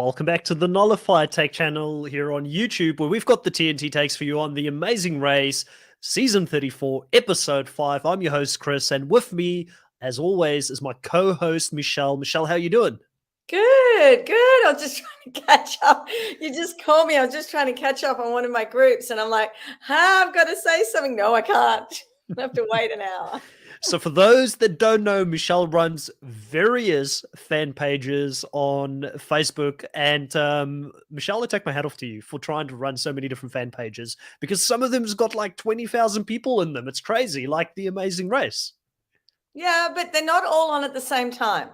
Welcome back to the Nullified Tech channel here on YouTube, where we've got the TNT takes for you on The Amazing Race, Season 34, Episode 5. I'm your host, Chris, and with me, as always, is my co-host, Michelle. Michelle, how are you doing? Good. I was just trying to catch up. You just called me. I was just trying to catch up on one of my groups, and I'm like, I've got to say something. No, I can't. I have to wait an hour. So for those that don't know, Michelle runs various fan pages on Facebook. And Michelle, I take my hat off to you for trying to run so many different fan pages, because some of them's got like 20,000 people in them. It's crazy, like The Amazing Race. Yeah, but they're not all on at the same time.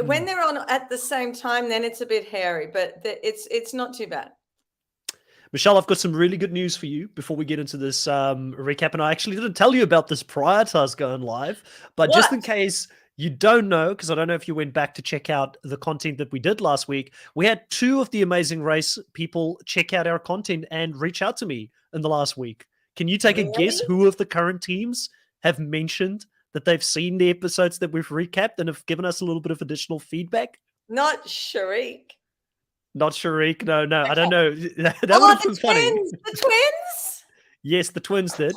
When they're on at the same time, then it's a bit hairy, but it's not too bad. Michelle, I've got some really good news for you before we get into this recap. And I actually didn't tell you about this prior to us going live, but just in case you don't know, because I don't know if you went back to check out the content that we did last week, we had 2 of the Amazing Race people check out our content and reach out to me in the last week. Can you take a guess who of the current teams have mentioned that they've seen the episodes that we've recapped and have given us a little bit of additional feedback? Not Sharik. Not Sharik. No, I don't know. That would have been funny. The twins? Yes, the twins did.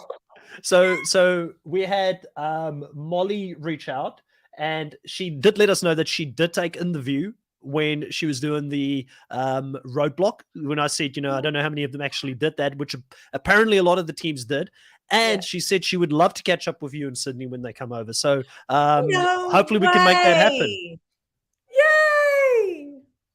So we had Molly reach out, and she did let us know that she did take in the view when she was doing the roadblock. When I said, I don't know how many of them actually did that, which apparently a lot of the teams did. And she said she would love to catch up with you in Sydney when they come over. So hopefully we can make that happen. Yay!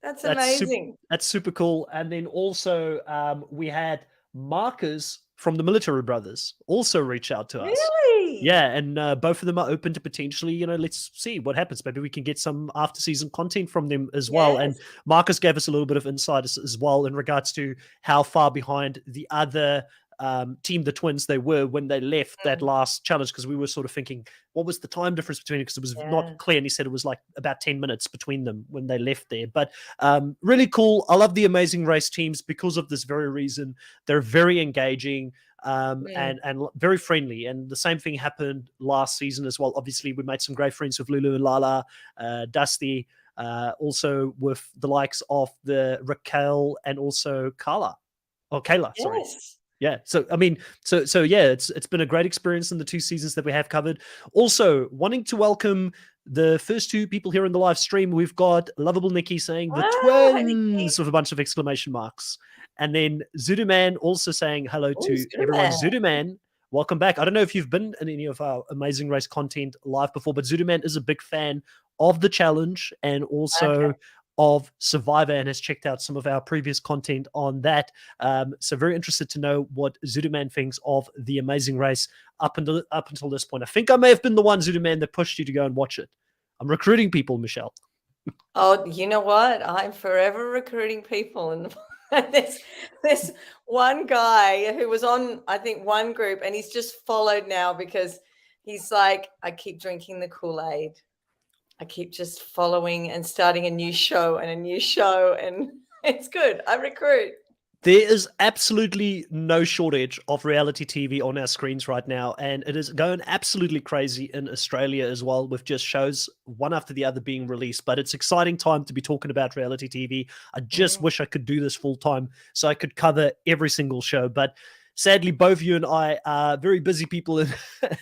That's amazing. That's super cool. And then also we had Marcus from the Military Brothers also reach out to us. Really? Yeah, and both of them are open to potentially, let's see what happens. Maybe we can get some after-season content from them as well. And Marcus gave us a little bit of insight as well in regards to how far behind the other team, the twins, they were when they left that last challenge, because we were sort of thinking, what was the time difference between it, because it was not clear, and he said it was like about 10 minutes between them when they left there. But really cool. I love the Amazing Race teams because of this very reason. They're very engaging and very friendly, and the same thing happened last season as well. Obviously we made some great friends with Lulu and Lala, Dusty, also with the likes of the Raquel and also Kayla, sorry. Yeah. So, I mean, so yeah, it's been a great experience in the 2 seasons that we have covered. Also, wanting to welcome the first 2 people here in the live stream. We've got Lovable Nikki saying the twins with a bunch of exclamation marks. And then Zuduman also saying hello to everyone. Zuduman, welcome back. I don't know if you've been in any of our Amazing Race content live before, but Zuduman is a big fan of the challenge and also of Survivor, and has checked out some of our previous content on that. So very interested to know what Zuduman thinks of the Amazing Race up until this point. I think I may have been the one, Zuduman, that pushed you to go and watch it. I'm recruiting people, Michelle. Oh, you know what? I'm forever recruiting people. And there's one guy who was on, I think, one group, and he's just followed now because he's like, I keep drinking the Kool-Aid. I keep just following and starting a new show, and it's good. I recruit. There is absolutely no shortage of reality TV on our screens right now, and it is going absolutely crazy in Australia as well, with just shows one after the other being released. But it's exciting time to be talking about reality TV. I just wish I could do this full time so I could cover every single show, but sadly, both you and I are very busy people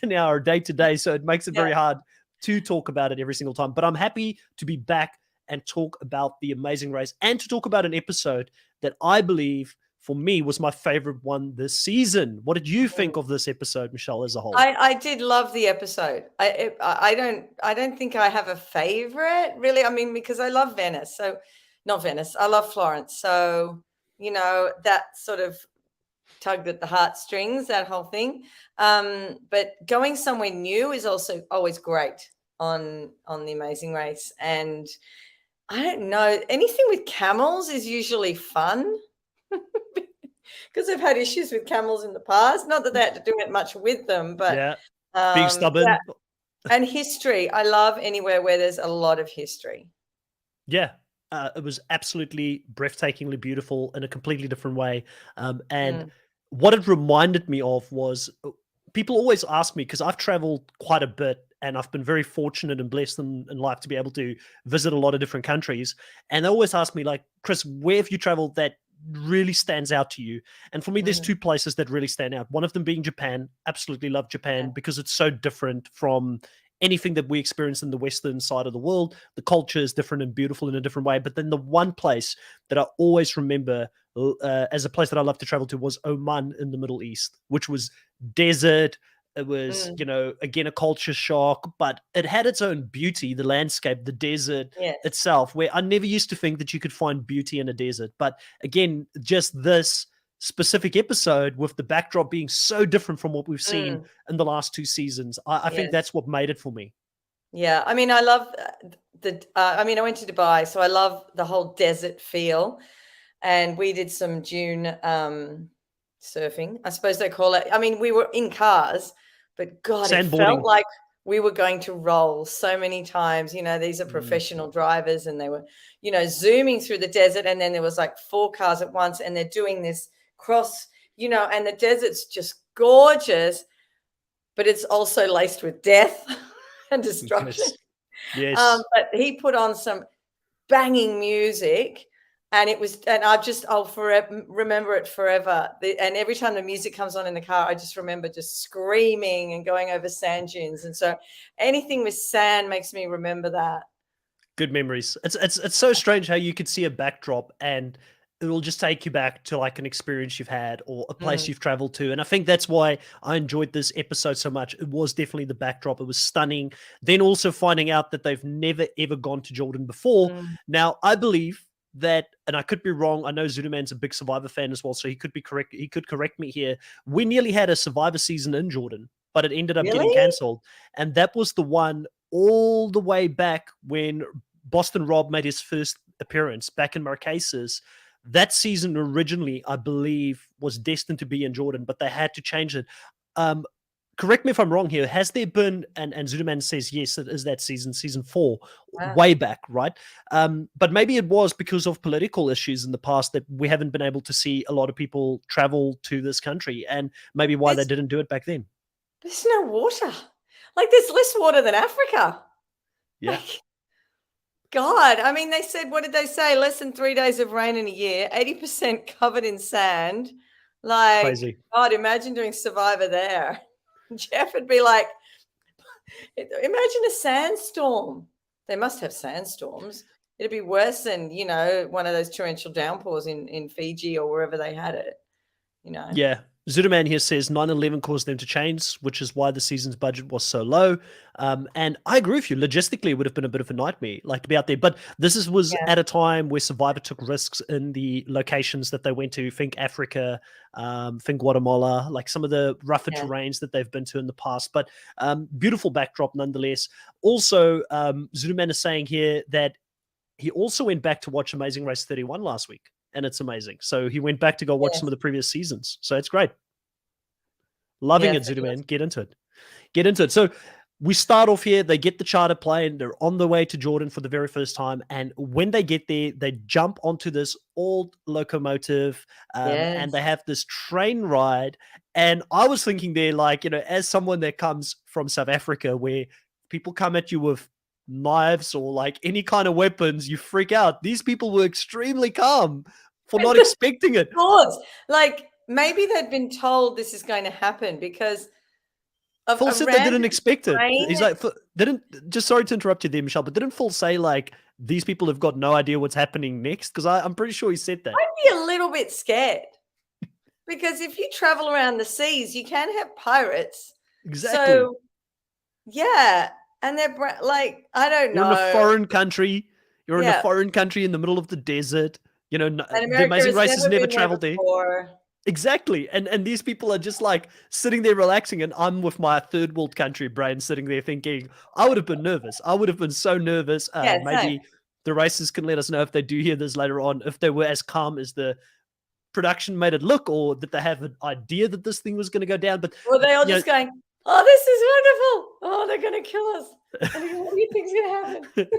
in our day-to-day, so it makes it very hard to talk about it every single time. But I'm happy to be back and talk about the Amazing Race, and to talk about an episode that I believe, for me, was my favorite one this season. What did you think of this episode, Michelle, as a whole? I did love the episode. I don't think I have a favorite, really. I mean, because I love Venice. So not Venice. I love Florence. So, that sort of tugged at the heartstrings, that whole thing. But going somewhere new is also always great on the Amazing Race. And I don't know, anything with camels is usually fun because I've had issues with camels in the past. Not that they had to do it much with them, but being stubborn. Yeah. And history. I love anywhere where there's a lot of history. Yeah. It was absolutely breathtakingly beautiful in a completely different way. And what it reminded me of was, people always ask me, because I've traveled quite a bit and I've been very fortunate and blessed in life to be able to visit a lot of different countries. And they always ask me, like, Chris, where have you traveled that really stands out to you? And for me, there's two places that really stand out. One of them being Japan. Absolutely love Japan because it's so different from anything that we experience in the Western side of the world. The culture is different and beautiful in a different way. But then the one place that I always remember as a place that I love to travel to was Oman in the Middle East, which was desert. It was, again, a culture shock, but it had its own beauty, the landscape, the desert itself, where I never used to think that you could find beauty in a desert. But again, just this specific episode with the backdrop being so different from what we've seen in the last two seasons, I think that's what made it for me. Yeah, I mean, I love I went to Dubai, so I love the whole desert feel. And we did some dune surfing, I suppose they call it. I mean, we were in cars, but God, it felt like we were going to roll so many times. These are professional drivers, and they were, zooming through the desert. And then there was like 4 cars at once, and they're doing this cross, and the desert's just gorgeous, but it's also laced with death and destruction. Yes. But he put on some banging music, and I'll forever remember it forever. And every time the music comes on in the car, I just remember just screaming and going over sand dunes. And so anything with sand makes me remember that. Good memories. It's so strange how you could see a backdrop and it will just take you back to like an experience you've had or a place you've traveled to. And I think that's why I enjoyed this episode so much. It was definitely the backdrop. It was stunning. Then also finding out that they've never, ever gone to Jordan before. Now, I believe that, and I could be wrong, I know Zuduman's a big Survivor fan as well, so he could be correct. He could correct me here. We nearly had a Survivor season in Jordan, but it ended up getting cancelled. And that was the one all the way back when Boston Rob made his first appearance back in Marquesas. That season originally, I believe, was destined to be in Jordan, but they had to change it. Correct me if I'm wrong here. Has there been, and Zuduman says, yes, it is that season 4, way back, right? But maybe it was because of political issues in the past that we haven't been able to see a lot of people travel to this country, and maybe why they didn't do it back then. There's no water. Like, there's less water than Africa. Yeah. God, I mean, they said, what did they say? Less than 3 days of rain in a year, 80% covered in sand. Like, crazy. God, imagine doing Survivor there. Jeff would be like, imagine a sandstorm. They must have sandstorms. It'd be worse than, one of those torrential downpours in Fiji or wherever they had it, Yeah. Zuduman here says 9/11 caused them to change, which is why the season's budget was so low. And I agree with you. Logistically, it would have been a bit of a nightmare, like, to be out there. But this was at a time where Survivor took risks in the locations that they went to. Think Africa, think Guatemala, like some of the rougher terrains that they've been to in the past. But beautiful backdrop nonetheless. Also, Zuduman is saying here that he also went back to watch Amazing Race 31 last week. And it's amazing. So he went back to go watch some of the previous seasons. So it's great. Loving it, Zuduman. Get into it. So we start off here. They get the charter plane. They're on the way to Jordan for the very first time. And when they get there, they jump onto this old locomotive and they have this train ride. And I was thinking there, like, as someone that comes from South Africa where people come at you with knives or like any kind of weapons, you freak out. These people were extremely calm for not expecting it. Of course. Like, maybe they'd been told this is going to happen because of Phil said they didn't expect it. He's like, just sorry to interrupt you there, Michelle, but didn't Phil say, like, these people have got no idea what's happening next? Because I'm pretty sure he said that. I'd be a little bit scared because if you travel around the seas, you can have pirates. Exactly. So, yeah. And they're like, I don't know. You're in a foreign country. You're in a foreign country in the middle of the desert. The Amazing Race has never traveled there. Exactly. And these people are just like sitting there relaxing. And I'm with my third world country brain sitting there thinking, I would have been nervous. I would have been so nervous. Maybe the racers can let us know if they do hear this later on, if they were as calm as the production made it look, or did they have an idea that this thing was going to go down? But were they all just going, Oh, this is wonderful. Oh, they're going to kill us. What do you think's going to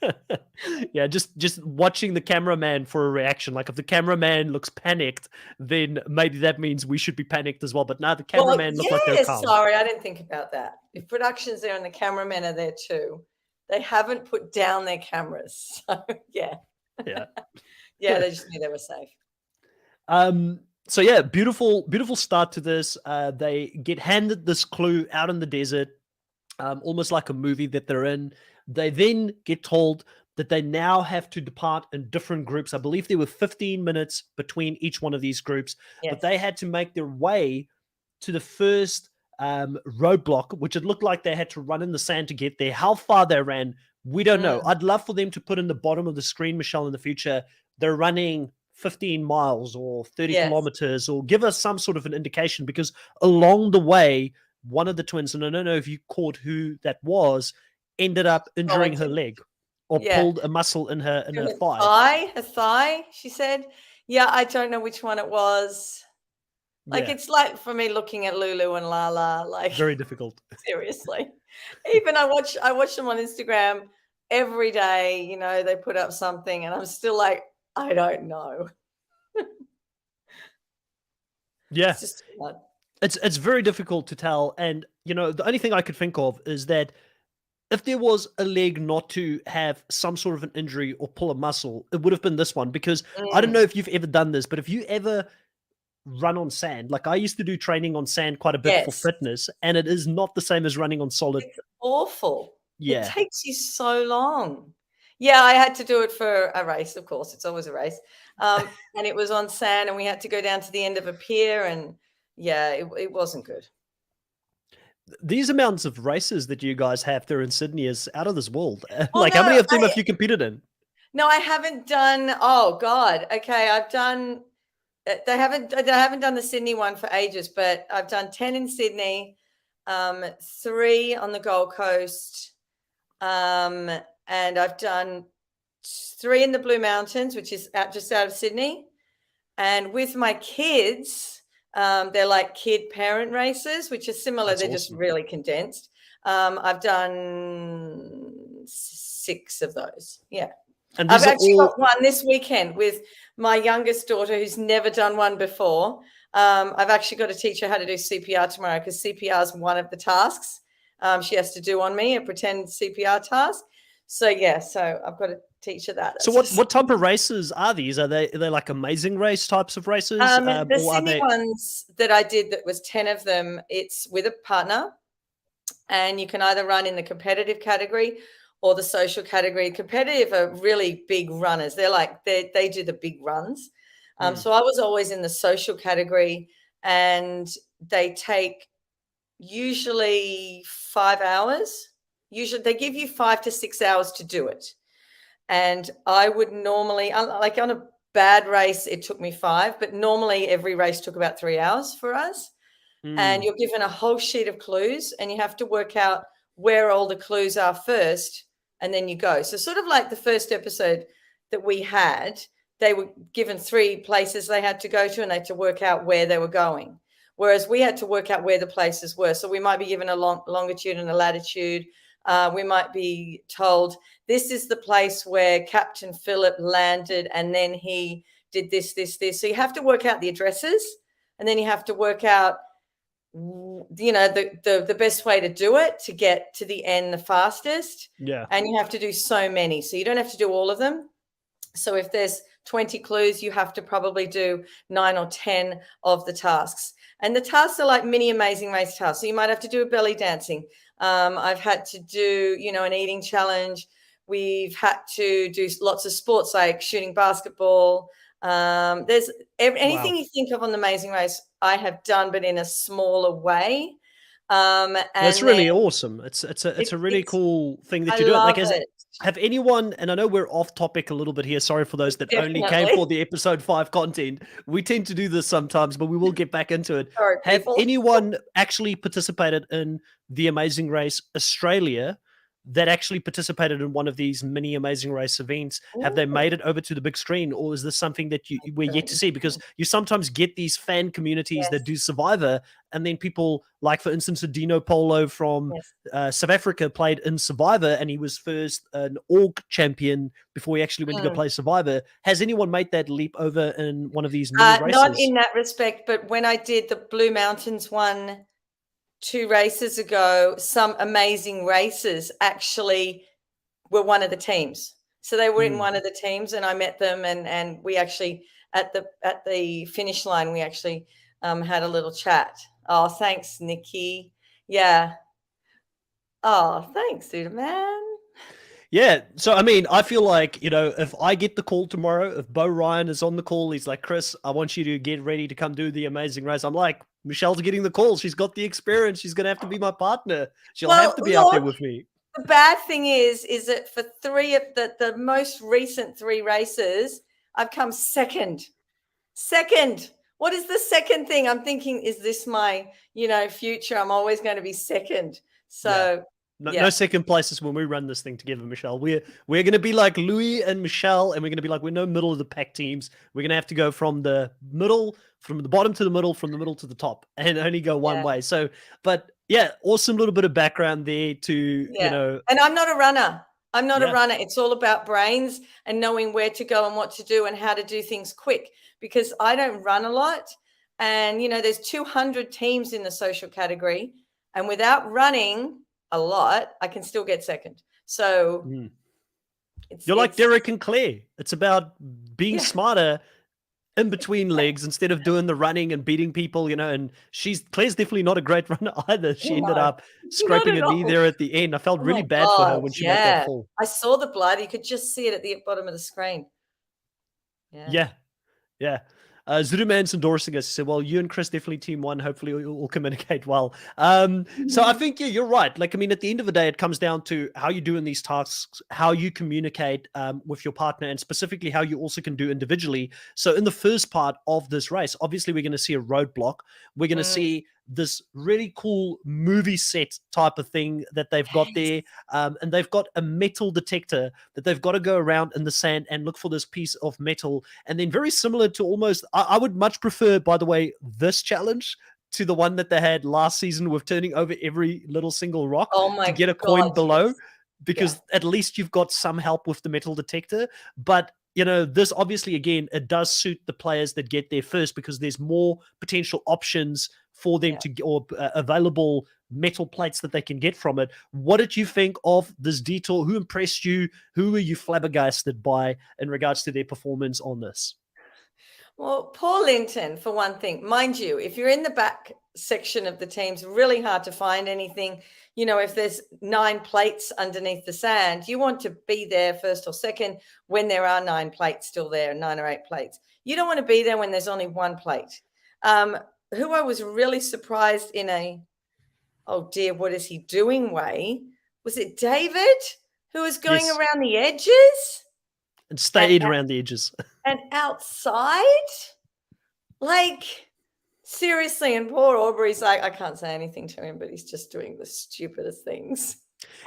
happen? Yeah, just watching the cameraman for a reaction. Like if the cameraman looks panicked, then maybe that means we should be panicked as well. But now the cameraman looked like they're calm. Sorry, I didn't think about that. If production's there and the cameramen are there too, they haven't put down their cameras. So yeah. Yeah. Yeah, they just knew they were safe. So yeah, beautiful start to this. They get handed this clue out in the desert, almost like a movie that they're in. They then get told that they now have to depart in different groups. I believe there were 15 minutes between each one of these groups, Yes. but they had to make their way to the first roadblock, which it looked like they had to run in the sand to get there. How far they ran, we don't know. I'd love for them to put in the bottom of the screen, Michelle, in the future, they're running 15 miles or 30 kilometers, or give us some sort of an indication, because along the way, one of the twins, and I don't know if you caught who that was, ended up injuring her leg or pulled a muscle in her thigh. Her thigh, she said. Yeah, I don't know which one it was. Like, it's like for me looking at Lulu and Lala, like very difficult. Seriously. Even I watch them on Instagram every day, you know, they put up something and I'm still like, I don't know. Yeah. It's just hard. It's very difficult to tell. And, you know, the only thing I could think of is that if there was a leg not to have some sort of an injury or pull a muscle, it would have been this one. Because I don't know if you've ever done this, but if you ever run on sand, like I used to do training on sand quite a bit for fitness, and it is not the same as running on solid. It's awful. Yeah. It takes you so long. Yeah, I had to do it for a race, of course. It's always a race. And it was on sand and we had to go down to the end of a pier, and yeah, it wasn't good. These amounts of races that you guys have there in Sydney is out of this world. Like, how many of them have you competed in? No, I haven't done. Oh God. Okay. I've done, they haven't done the Sydney one for ages, but I've done 10 in Sydney, 3 on the Gold Coast. And I've done 3 in the Blue Mountains, which is just out of Sydney. And with my kids, they're like kid parent races, which are similar. They're just really condensed. I've done 6 of those. Yeah. And I've actually got one this weekend with my youngest daughter who's never done one before. I've actually got to teach her how to do CPR tomorrow, because CPR is one of the tasks she has to do on me, a pretend CPR task. So yeah, so I've got to teach her that. So what type of races are these? Are they like amazing race types of races? The Sydney ones that I did, that was 10 of them, it's with a partner, and you can either run in the competitive category or the social category. Competitive are really big runners. They're like, they do the big runs. So I was always in the social category, and they take usually 5 hours. Usually they give you 5 to 6 hours to do it. And I would normally, like on a bad race, it took me 5, but normally every race took about 3 hours for us. And you're given a whole sheet of clues, and you have to work out where all the clues are first, and then you go. So sort of like the first episode that we had, they were given 3 places they had to go to, and they had to work out where they were going. Whereas we had to work out where the places were. So we might be given a longitude and a latitude. We might be told, this is the place where Captain Philip landed, and then he did this, this, this. So you have to work out the addresses, and then you have to work out, you know, the best way to do it to get to the end the fastest. Yeah. And you have to do so many. So you don't have to do all of them. So if there's 20 clues, you have to probably do 9 or 10 of the tasks. And the tasks are like mini Amazing Race tasks. So you might have to do a belly dancing. I've had to do, you know, an eating challenge. We've had to do lots of sports like shooting basketball. There's anything you think of on the Amazing Race, I have done, but in a smaller way. That's really awesome. It's a really cool thing that you do. Like, have anyone, and I know we're off topic a little bit here, sorry for those that only came for the episode 5 content. We tend to do this sometimes, but we will get back into it. Sorry, have anyone actually participated in the Amazing Race Australia that actually participated in one of these mini Amazing Race events? Have they Ooh, made it over to the big screen, or is this something that we're yet to don't see? Because know. you sometimes get these fan communities that Yes, do Survivor, and then people like, for instance, Dino Polo from yes. South Africa played in Survivor, and he was first an org champion before he actually went to go Mm. play Survivor. Has anyone made that leap over in one of these mini Not races? in that respect, but when I did the Blue Mountains one 2 races ago, some amazing races actually were one of the teams. So they were in Mm. one of the teams, and I met them, and we actually at the finish line we actually had a little chat. Oh, thanks, Nikki. Yeah. Oh, thanks, dude, man. Yeah. So, I mean, I feel like, if I get the call tomorrow, if Bo Ryan is on the call, he's like, Chris, I want you to get ready to come do the Amazing Race. I'm like, Michelle's getting the call. She's got the experience. She's going to have to be my partner. She'll have Well, to be out there look, with me. the bad thing is that for three of the most recent 3 races, I've come second. Second. What is the second thing? I'm thinking, is this my, future? I'm always going to be second. Yeah. So No, yeah. no second places when we run this thing together, Michelle. We're going to be like Louis and Michelle, and we're going to be like, we're no middle of the pack teams. We're going to have to go from the middle, from the bottom to the middle, from the middle to the top, and only go one Yeah. way. So, but yeah, awesome little bit of background there to, Yeah. And I'm not a runner. I'm not a yeah. runner. It's all about brains and knowing where to go and what to do and how to do things quick, because I don't run a lot. And, there's 200 teams in the social category. And without running a lot, I can still get second. So Mm. it's, You're like it's, Derek and Claire. It's about being yeah. smarter in between legs instead of doing the running and beating people, and Claire's definitely not a great runner either. She ended No, up not scraping at a knee all. there at the end. I felt Oh really my bad for her God. when she made that Yeah. fall. I saw the blood. You could just see it at the bottom of the screen. Yeah. Yeah. Yeah. Zulu Man's endorsing us. He said, well, you and Chris definitely team one. Hopefully we'll communicate well. So I think, yeah, you're right. Like, I mean, at the end of the day, it comes down to how you do in these tasks, how you communicate with your partner, and specifically how you also can do individually. So in the first part of this race, obviously we're going to see a roadblock. We're going to see this really cool movie set type of thing that they've got there. And they've got a metal detector that they've got to go around in the sand and look for this piece of metal. And then very similar to almost, I would much prefer, by the way, this challenge to the one that they had last season with turning over every little single rock Oh to my get a God. coin below, Yes. Yeah. because at least you've got some help with the metal detector. But this obviously, again, it does suit the players that get there first, because there's more potential options for them Yeah. or available metal plates that they can get from it. What did you think of this detour? Who impressed you? Who were you flabbergasted by in regards to their performance on this? Well, Paul Linton, for one thing, mind you, if you're in the back section of the teams, really hard to find anything. If there's 9 plates underneath the sand, you want to be there first or second when there are 9 plates still there, 9 or 8 plates. You don't want to be there when there's only 1 plate. Who I was really surprised in a, oh dear, what is he doing way? Was it David who was going Yes, around the edges and and, stayed around the edges. and outside? Like, seriously, and poor Aubrey's like, I can't say anything to him, but he's just doing the stupidest things.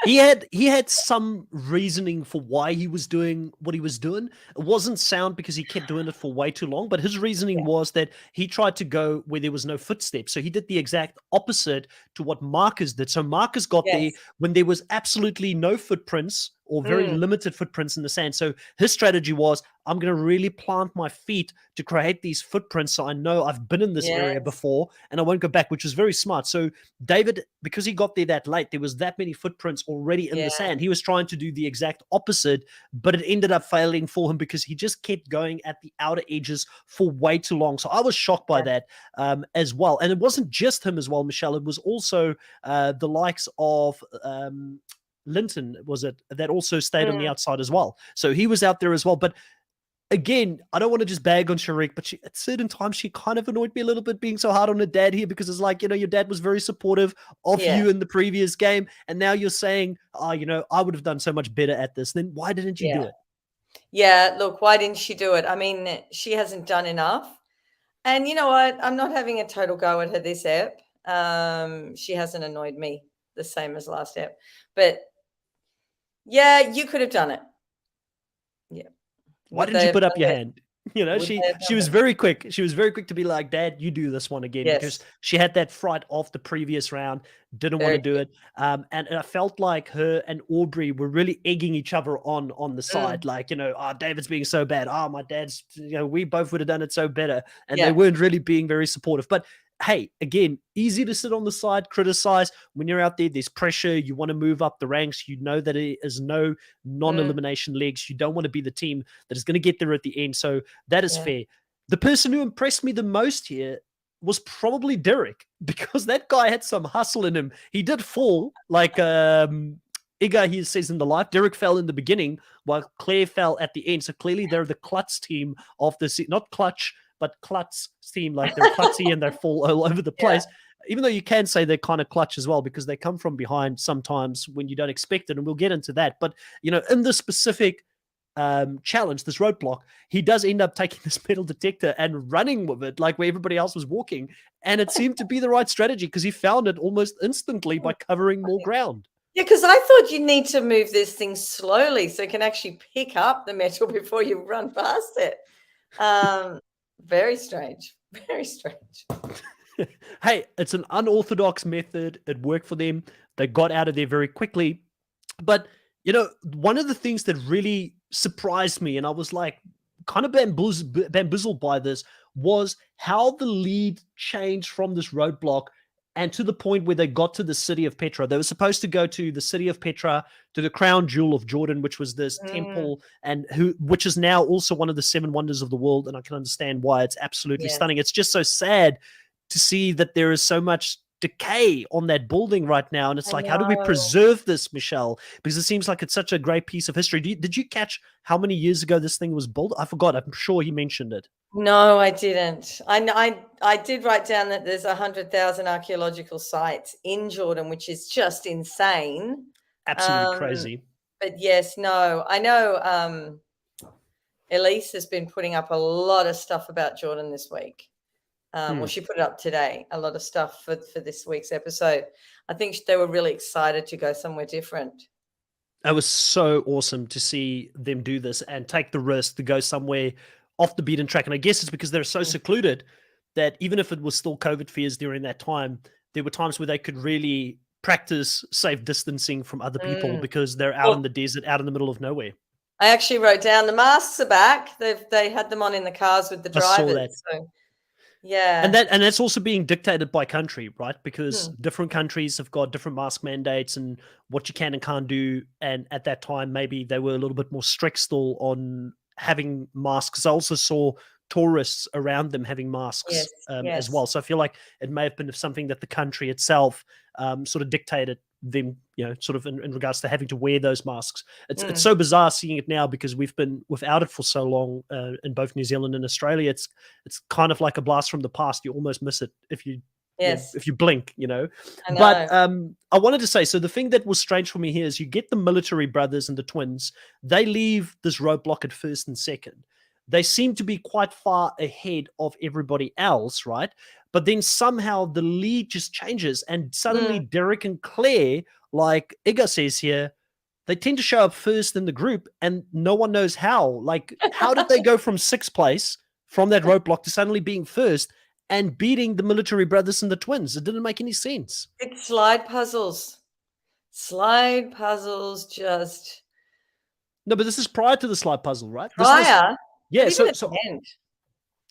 He had some reasoning for why he was doing what he was doing. It wasn't sound because he kept doing it for way too long, but his reasoning Yeah. was that he tried to go where there was no footsteps. So he did the exact opposite to what Marcus did. So Marcus got there Yes. when there was absolutely no footprints or very Mm, limited footprints in the sand. So his strategy was, I'm going to really plant my feet to create these footprints so I know I've been in this area yes. before and I won't go back, which was very smart. So David, because he got there that late, there was that many footprints already in Yeah. the sand. He was trying to do the exact opposite, but it ended up failing for him because he just kept going at the outer edges for way too long. So I was shocked by that as well. And it wasn't just him as well, Michelle. It was also the likes of Linton, was it, that also stayed on the Mm, outside as well. So he was out there as well. But again, I don't want to just bag on Sharik, but at certain times she kind of annoyed me a little bit being so hard on her dad here, because it's like, your dad was very supportive of yeah. you in the previous game. And now you're saying, oh, I would have done so much better at this. Then why didn't you do it? Yeah. Look, why didn't she do it? I mean, she hasn't done enough. And you know what? I'm not having a total go at her this ep. She hasn't annoyed me the same as last ep. But Yeah, you could have done it. Yeah. Why Would didn't they you have put up done your it? hand? You know, Would she they have she done was it? very quick. She was very quick to be like, "Dad, you do this one again," because Yes, she had that fright of the previous round, didn't want to very do true. it. And I felt like her and Aubrey were really egging each other on the side, Mm, like, David's being so bad. My dad's, we both would have done it so better, and they yeah, weren't really being very supportive. But hey, again, easy to sit on the side, criticize. When you're out there, there's pressure. You want to move up the ranks. You know that it is no mm, non-elimination legs. You don't want to be the team that is going to get there at the end. So that is yeah. fair. The person who impressed me the most here was probably Derek, because that guy had some hustle in him. He did fall, like Iga he says in the live. Derek fell in the beginning while Claire fell at the end. So clearly they're the klutz team of the not clutch, but klutz team. Like they're klutzy and they fall all over the Yeah, place. Even though you can say they're kind of clutch as well, because they come from behind sometimes when you don't expect it, and we'll get into that. But in the specific challenge, this roadblock, he does end up taking this metal detector and running with it, like where everybody else was walking. And it seemed to be the right strategy because he found it almost instantly by covering more ground. yeah. Because I thought you need to move this thing slowly so you can actually pick up the metal before you run past it. Very strange. Very strange. Hey, it's an unorthodox method. It worked for them. They got out of there very quickly. But, one of the things that really surprised me, and I was like kind of bamboozled by this, was how the lead changed from this roadblock and to the point where they got to the city of Petra. They were supposed to go to the city of Petra, to the crown jewel of Jordan, which was this Mm, temple, and which is now also one of the seven wonders of the world. And I can understand why it's absolutely yes, stunning. It's just so sad to see that there is so much decay on that building right now. And it's I like, how do we know. preserve this, Michelle? Because it seems like it's such a great piece of history. Did you catch how many years ago this thing was built? I forgot. I'm sure he mentioned it. No, I didn't. I did write down that there's 100,000 archaeological sites in Jordan, which is just insane. Absolutely Um, crazy. but yes, no, I know Elise has been putting up a lot of stuff about Jordan this week. Well, she put it up today, a lot of stuff for this week's episode. I think they were really excited to go somewhere different. It was so awesome to see them do this and take the risk to go somewhere off the beaten track. And I guess it's because they're so Mm, secluded that even if it was still COVID fears during that time, there were times where they could really practice safe distancing from other people mm. because they're out in Well, the desert, out in the middle of nowhere. I actually wrote down the masks are back. They had them on in the cars with the I saw that. drivers. So And yeah. that's also being dictated by country, right? Because Hmm. different countries have got different mask mandates and what you can and can't do. And at that time, maybe they were a little bit more strict still on having masks. I also saw tourists around them having masks Yes, as yes. well. So I feel like it may have been something that the country itself sort of dictated them, sort of in regards to having to wear those masks. It's Mm, so bizarre seeing it now because we've been without it for so long in both New Zealand and Australia. It's kind of like a blast from the past. You almost miss it if you yes, if you blink. I But know. I wanted to say, so the thing that was strange for me here is you get the military brothers and the twins. They leave this roadblock at first and second. They seem to be quite far ahead of everybody else, right? But then somehow the lead just changes, and suddenly Mm. Derek and Claire, like Iga says here, they tend to show up first in the group, and no one knows how. Like, how did they go from sixth place from that roadblock to suddenly being first and beating the military brothers and the twins? It didn't make any sense. It's slide puzzles. Slide puzzles just No, but this is prior to the slide puzzle, right? This was prior, but yeah. even So at so the end.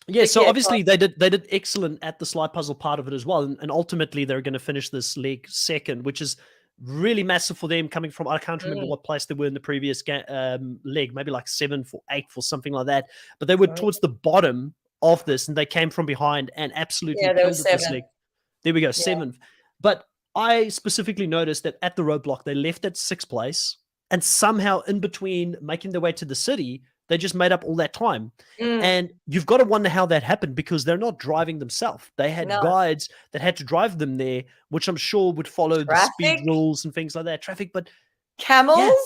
yeah. But So yeah, go on. obviously they did excellent at the slide puzzle part of it as well, and ultimately they're going to finish this leg second, which is really massive for them. Coming from I can't remember Mm, what place they were in the previous leg, maybe like seventh or eighth or something like that. But they were sorry. towards the bottom of this, and they came from behind and absolutely Yeah, there killed was it this 7. leg. There we go, Yeah. seventh. But I specifically noticed that at the roadblock, they left at sixth place, and somehow in between making their way to the city, they just made up all that time. Mm, And you've got to wonder how that happened because they're not driving themselves. They had no. guides that had to drive them there, which I'm sure would follow the speed Traffic, rules and things like that, traffic. But yeah, camels.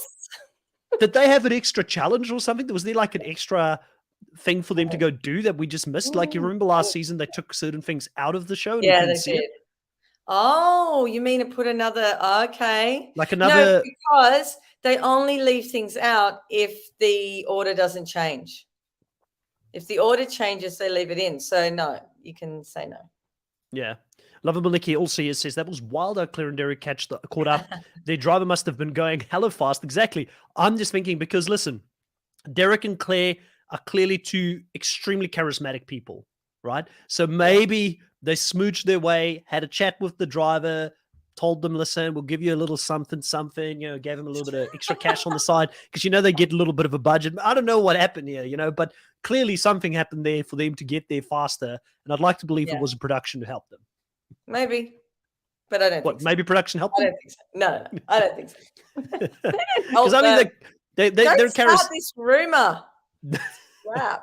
did they have an extra challenge or something? Was there like an extra thing for them to go do that we just missed? Like you Mm, remember last season, they took certain things out of the show and we yeah, couldn't they see it. did. Oh, you mean to put another? Okay. Like No, another, because they only leave things out if the order doesn't change. If the order changes, they leave it in. So no, you can say no. yeah. Lovable Nicky also here says that was wild how Claire and Derek caught up. Their driver must have been going hella fast. Exactly. I'm just thinking because listen, Derek and Claire are clearly two extremely charismatic people, right? So maybe they smooched their way, had a chat with the driver, told them, listen, we'll give you a little something, gave them a little bit of extra cash on the side because, they get a little bit of a budget. I don't know what happened here, but clearly something happened there for them to get there faster. And I'd like to believe it was a production to help them. Maybe, but I don't think so. Maybe production helped them? I don't think so. No, I don't think so. Because I mean, they're start this rumor. Wow.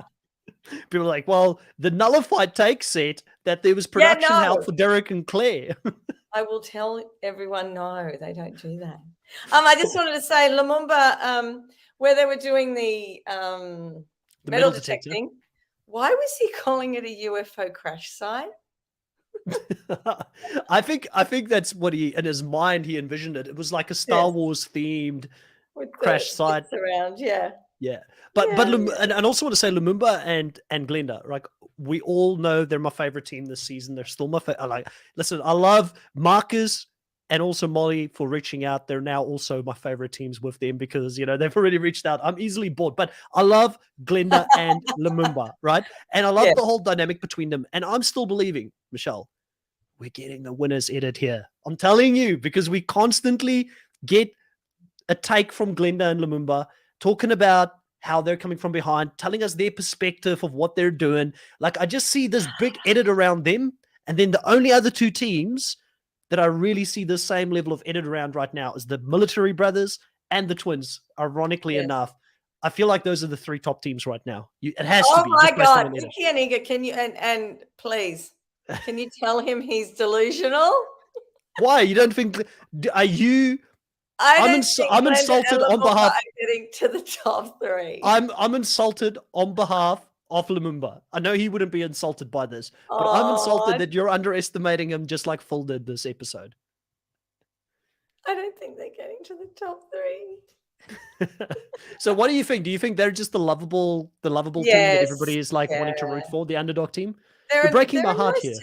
People are like, well, the nullified take said that there was production help for Derek and Claire. I will tell everyone, no, they don't do that. I just wanted to say, Lumumba, where they were doing the metal detecting, why was he calling it a UFO crash site? I think that's what he, in his mind, he envisioned it. It was like a Star Wars themed crash site around, yeah. But and also want to say Lumumba and Glenda, like we all know they're my favorite team this season. They're still my favorite. Listen, I love Marcus and also Molly for reaching out. They're now also my favorite teams with them because they've already reached out. I'm easily bored, but I love Glenda and Lumumba, right? And I love the whole dynamic between them. And I'm still believing, Michelle, we're getting the winners edit here. I'm telling you, because we constantly get a take from Glenda and Lumumba talking about how they're coming from behind, telling us their perspective of what they're doing. Like, I just see this big edit around them. And then the only other two teams that I really see the same level of edit around right now is the Military Brothers and the Twins, ironically enough. I feel like those are the three top teams right now. It has to be. Oh, my God. Nicky and Iga, can you, and please, can you tell him he's delusional? Why? You don't think, are you... I'm insulted on behalf. Getting to the top three. I'm insulted on behalf of Lumumba. I know he wouldn't be insulted by this, but I'm insulted that you're underestimating him, just like Phil did this episode. I don't think they're getting to the top three. So, what do you think? Do you think they're just the lovable team that everybody is like wanting to root for, the underdog team? You're breaking my heart here.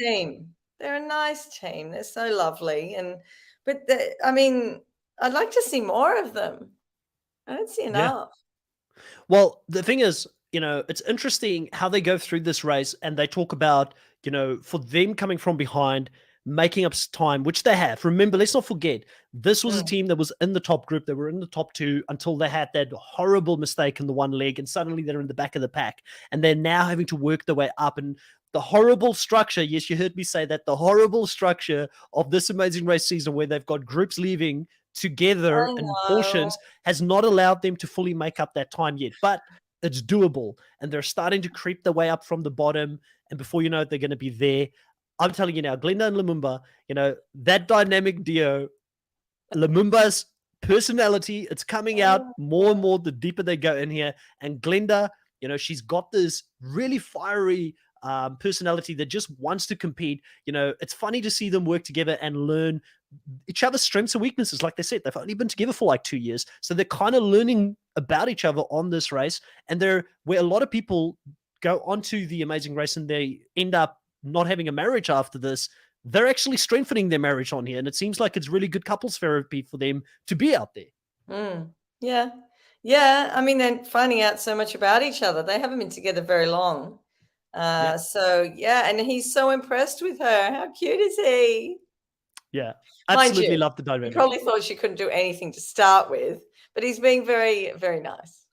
They're a nice team. They're so lovely, but I'd like to see more of them. I don't see enough. Well, the thing is, it's interesting how they go through this race and they talk about, for them coming from behind, making up time, which they have. Remember, let's not forget, this was a team that was in the top group. They were in the top two until they had that horrible mistake in the one leg, and suddenly they're in the back of the pack. And they're now having to work their way up. And the horrible structure, yes, you heard me say that, the horrible structure of this Amazing Race season where they've got groups leaving together in portions has not allowed them to fully make up that time yet, but it's doable, and they're starting to creep their way up from the bottom, and before you know it, they're going to be there. I'm telling you now, Glenda and Lumumba, that dynamic duo, Lumumba's personality, it's coming out more and more the deeper they go in here, and Glenda, she's got this really fiery personality that just wants to compete. It's funny to see them work together and learn each other's strengths and weaknesses. Like they said, they've only been together for like 2 years, so they're kind of learning about each other on this race. And they're where a lot of people go onto the Amazing Race and they end up not having a marriage after this. They're actually strengthening their marriage on here, and it seems like it's really good couples therapy for them to be out there. Yeah. I mean, they're finding out so much about each other. They haven't been together very long. And he's so impressed with her. How cute is he? Yeah, absolutely love the dynamic. He probably thought she couldn't do anything to start with, but he's being very, very nice.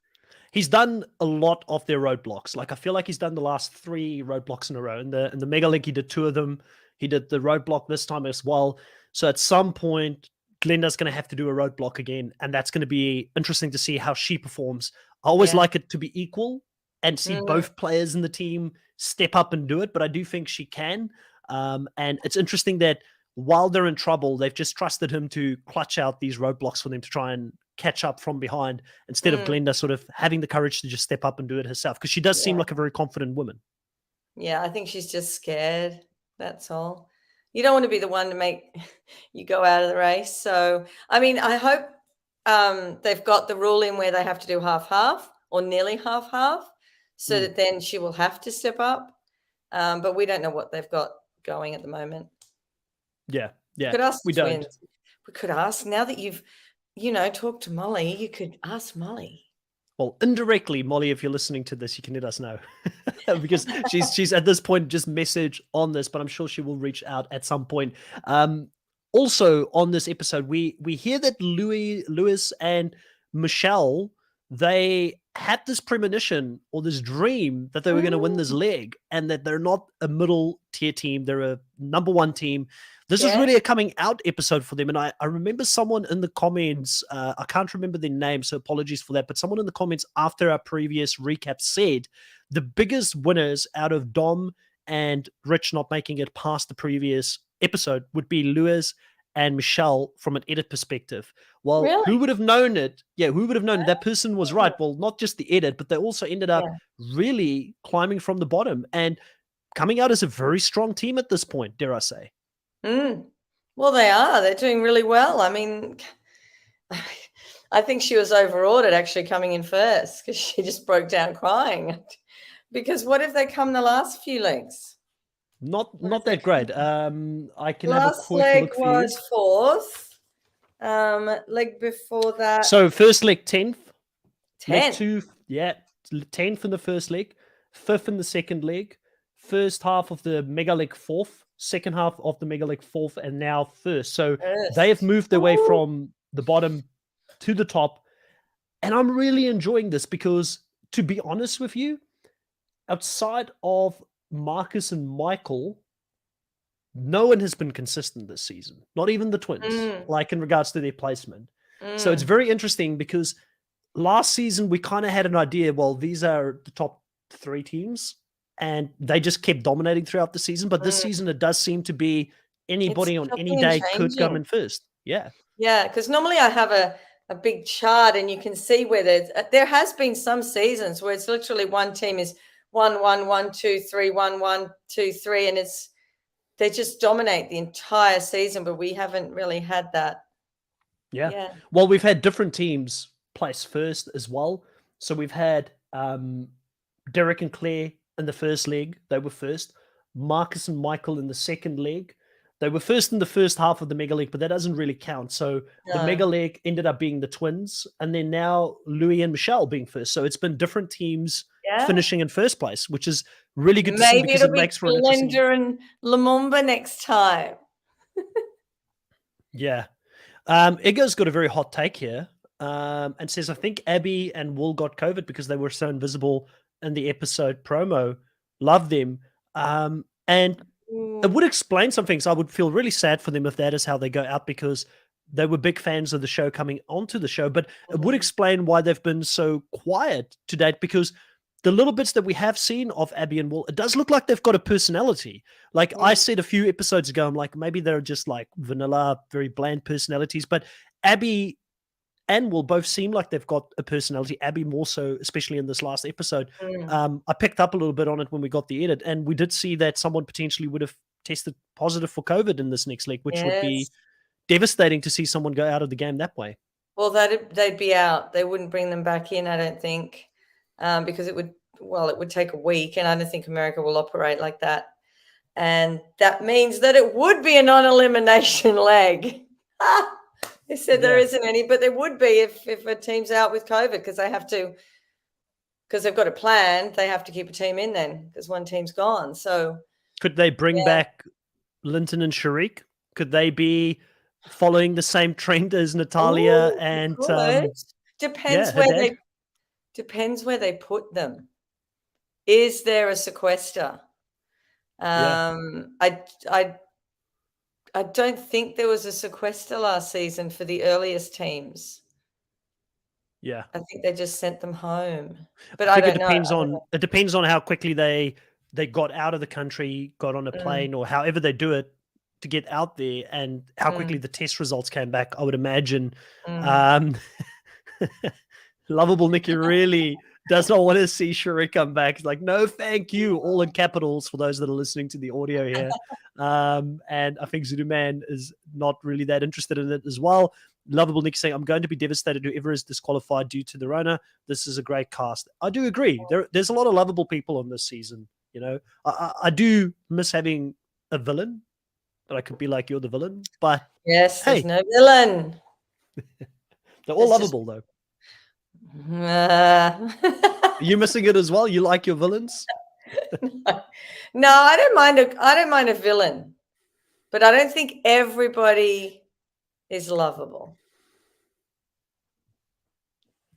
He's done a lot of their roadblocks. Like, I feel like he's done the last 3 roadblocks in a row. In the Mega League, he did 2 of them. He did the roadblock this time as well. So at some point, Glenda's going to have to do a roadblock again, and that's going to be interesting to see how she performs. I always like it to be equal and see both players in the team step up and do it, but I do think she can. And it's interesting that while they're in trouble, they've just trusted him to clutch out these roadblocks for them to try and catch up from behind, instead of Glenda sort of having the courage to just step up and do it herself, because she does seem like a very confident woman. Yeah, I think she's just scared. That's all. You don't want to be the one to make you go out of the race. So, I mean, I hope they've got the rule in where they have to do half-half or nearly half-half, so that then she will have to step up. But we don't know what they've got going at the moment. Yeah. We could ask the We twins. don't. We could ask, now that you've, talked to Molly, you could ask Molly. Well, indirectly, Molly, if you're listening to this, you can let us know because she's at this point just message on this, but I'm sure she will reach out at some point. Also on this episode, we hear that Lewis and Michelle, they had this premonition or this dream that they were going to win this leg, and that they're not a middle tier team, they're a number one team. This is really a coming out episode for them. And I remember someone in the comments, I can't remember their name, so apologies for that, but someone in the comments after our previous recap said the biggest winners out of Dom and Rich not making it past the previous episode would be Lewis and Michelle from an edit perspective. Well, who would have known it? Yeah, who would have known that person was right? Well, not just the edit, but they also ended up really climbing from the bottom and coming out as a very strong team at this point, dare I say. Well, they are. They're doing really well. I mean, I think she was overawed actually coming in first, because she just broke down crying. Because what if they come the last few legs? Not that great. I can last have a quick leg look for was fourth. Leg before that. So first leg 10th. 10th. Leg 2, 10th in the first leg, 5th in the second leg, first half of the mega leg 4th, second half of the mega leg 4th, and now first. So they have moved their way from the bottom to the top. And I'm really enjoying this because, to be honest with you, outside of Marcus and Michael, no one has been consistent this season. Not even the twins, like in regards to their placement. So it's very interesting because last season we kind of had an idea, well, these are the top 3 teams, and they just kept dominating throughout the season. But this season it does seem to be anybody on any day could come in first. Yeah. Yeah, because normally I have a big chart, and you can see where there has been some seasons where it's literally one team is 1-1, 1-2-3, 1-1, 2-3, and they just dominate the entire season, but we haven't really had that. Yeah. Well, we've had different teams place first as well. So we've had Derek and Claire in the first leg. They were first. Marcus and Michael in the second leg. They were first in the first half of the mega leg, but that doesn't really count. So the mega leg ended up being the twins, and then now Louis and Michelle being first. So it's been different teams finishing in first place, which is really good to see, because it makes for an interesting... Glenda and Lumumba next time. Yeah. Igor's got a very hot take here, and says, I think Abby and Will got COVID because they were so invisible in the episode promo. Love them. And it would explain some things. I would feel really sad for them if that is how they go out, because they were big fans of the show coming onto the show. But it would explain why they've been so quiet to date, because the little bits that we have seen of Abby and Will, it does look like they've got a personality. Like I said a few episodes ago, I'm like, maybe they're just like vanilla, very bland personalities. But Abby and Will both seem like they've got a personality. Abby more so, especially in this last episode. I picked up a little bit on it when we got the edit, and we did see that someone potentially would have tested positive for COVID in this next league, which would be devastating to see someone go out of the game that way. Well, they'd be out. They wouldn't bring them back in, I don't think, because it would take a week, and I don't think America will operate like that. And that means that it would be a non-elimination leg. They said there isn't any, but there would be if a team's out with COVID, because they've got a plan. They have to keep a team in then, because one team's gone. So could they bring back Linton and Sharik? Could they be following the same trend as Natalia? And depends where they put them. Is there a sequester? I don't think there was a sequester last season for the earliest teams. Yeah, I think they just sent them home. But I think it depends on how quickly they got out of the country, got on a plane, or however they do it to get out there, and how quickly the test results came back. I would imagine. Lovable Nikki really does not want to see Sheree come back. It's like, no, thank you, all in capitals for those that are listening to the audio here. And I think Zulu Man is not really that interested in it as well. Lovable Nick saying, I'm going to be devastated whoever is disqualified due to the Rona. This is a great cast. I do agree. There's a lot of lovable people on this season. You know, I do miss having a villain, but I could be like, you're the villain. But yes, hey, there's no villain. They're all lovable though. Are you missing it as well? You like your villains? No, I don't mind a villain, but I don't think everybody is lovable.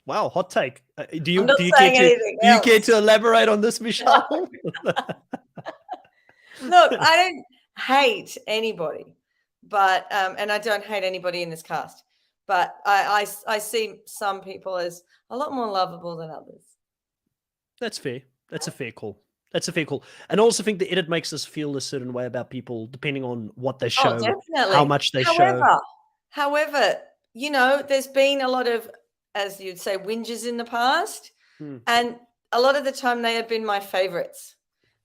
Wow, hot take. Do you care to elaborate on this, Michelle? Look, I don't hate anybody, but and I don't hate anybody in this cast, but I see some people as a lot more lovable than others. That's fair. That's a fair call. That's a fair call. And I also think the edit makes us feel a certain way about people depending on what they show, how much they show. However, you know, there's been a lot of, as you'd say, whinges in the past. And a lot of the time they have been my favorites.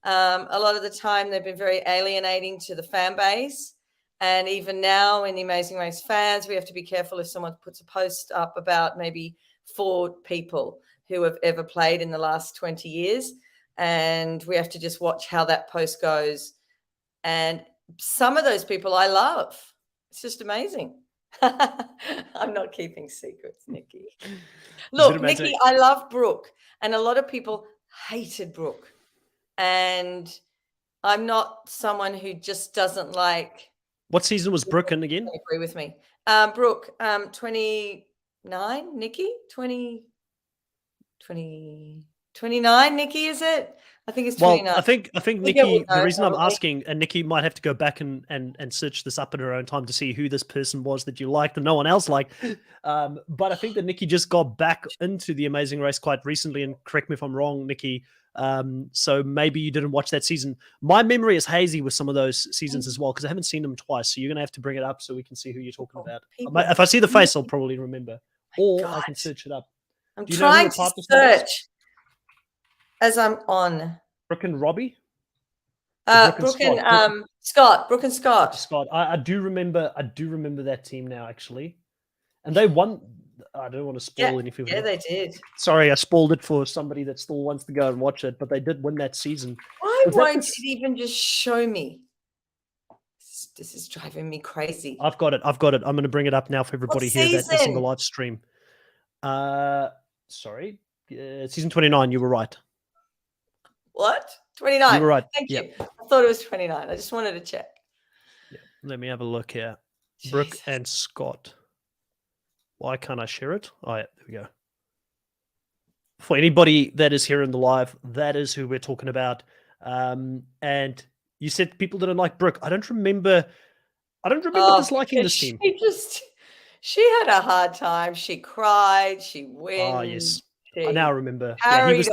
A lot of the time they've been very alienating to the fan base. And even now in the Amazing Race fans, we have to be careful if someone puts a post up about maybe 4 people who have ever played in the last 20 years. And we have to just watch how that post goes. And some of those people I love. It's just amazing. I'm not keeping secrets, Nikki. Look, Nikki, I love Brooke. And a lot of people hated Brooke. And I'm not someone who just doesn't like. What season was Brooke in again? Agree with me. Brooke, 29, Nikki? 29, Nikki, is it? I think it's 29. Well, I think Nikki, the reason I'm asking, and Nikki might have to go back and search this up in her own time to see who this person was that you liked and no one else liked. But I think that Nikki just got back into the Amazing Race quite recently, and correct me if I'm wrong, Nikki. So maybe you didn't watch that season. My memory is hazy with some of those seasons as well, because I haven't seen them twice. So you're going to have to bring it up so we can see who you're talking about. If I see the face, I'll probably remember. Or I can search it up. I'm trying to search as I'm on. Brooke and Robbie? Brooke and Scott. Brooke and Scott. Scott. I do remember that team now, actually. And they won. I don't want to spoil anything. Yeah, they did. Sorry, I spoiled it for somebody that still wants to go and watch it, but they did win that season. Why won't it even just show me? This is driving me crazy. I've got it. I'm going to bring it up now for everybody here that's on the live stream. Sorry. Season 29, you were right. What? 29. You were right. Thank you. I thought it was 29. I just wanted to check. Yeah. Let me have a look here. Jesus. Brooke and Scott. Why can't I share it? Oh, yeah, there we go. For anybody that is here in the live, that is who we're talking about. And you said people didn't like Brooke. I don't remember disliking this team. She had a hard time. She cried. She went. Oh, yes. I now remember. Yeah, he was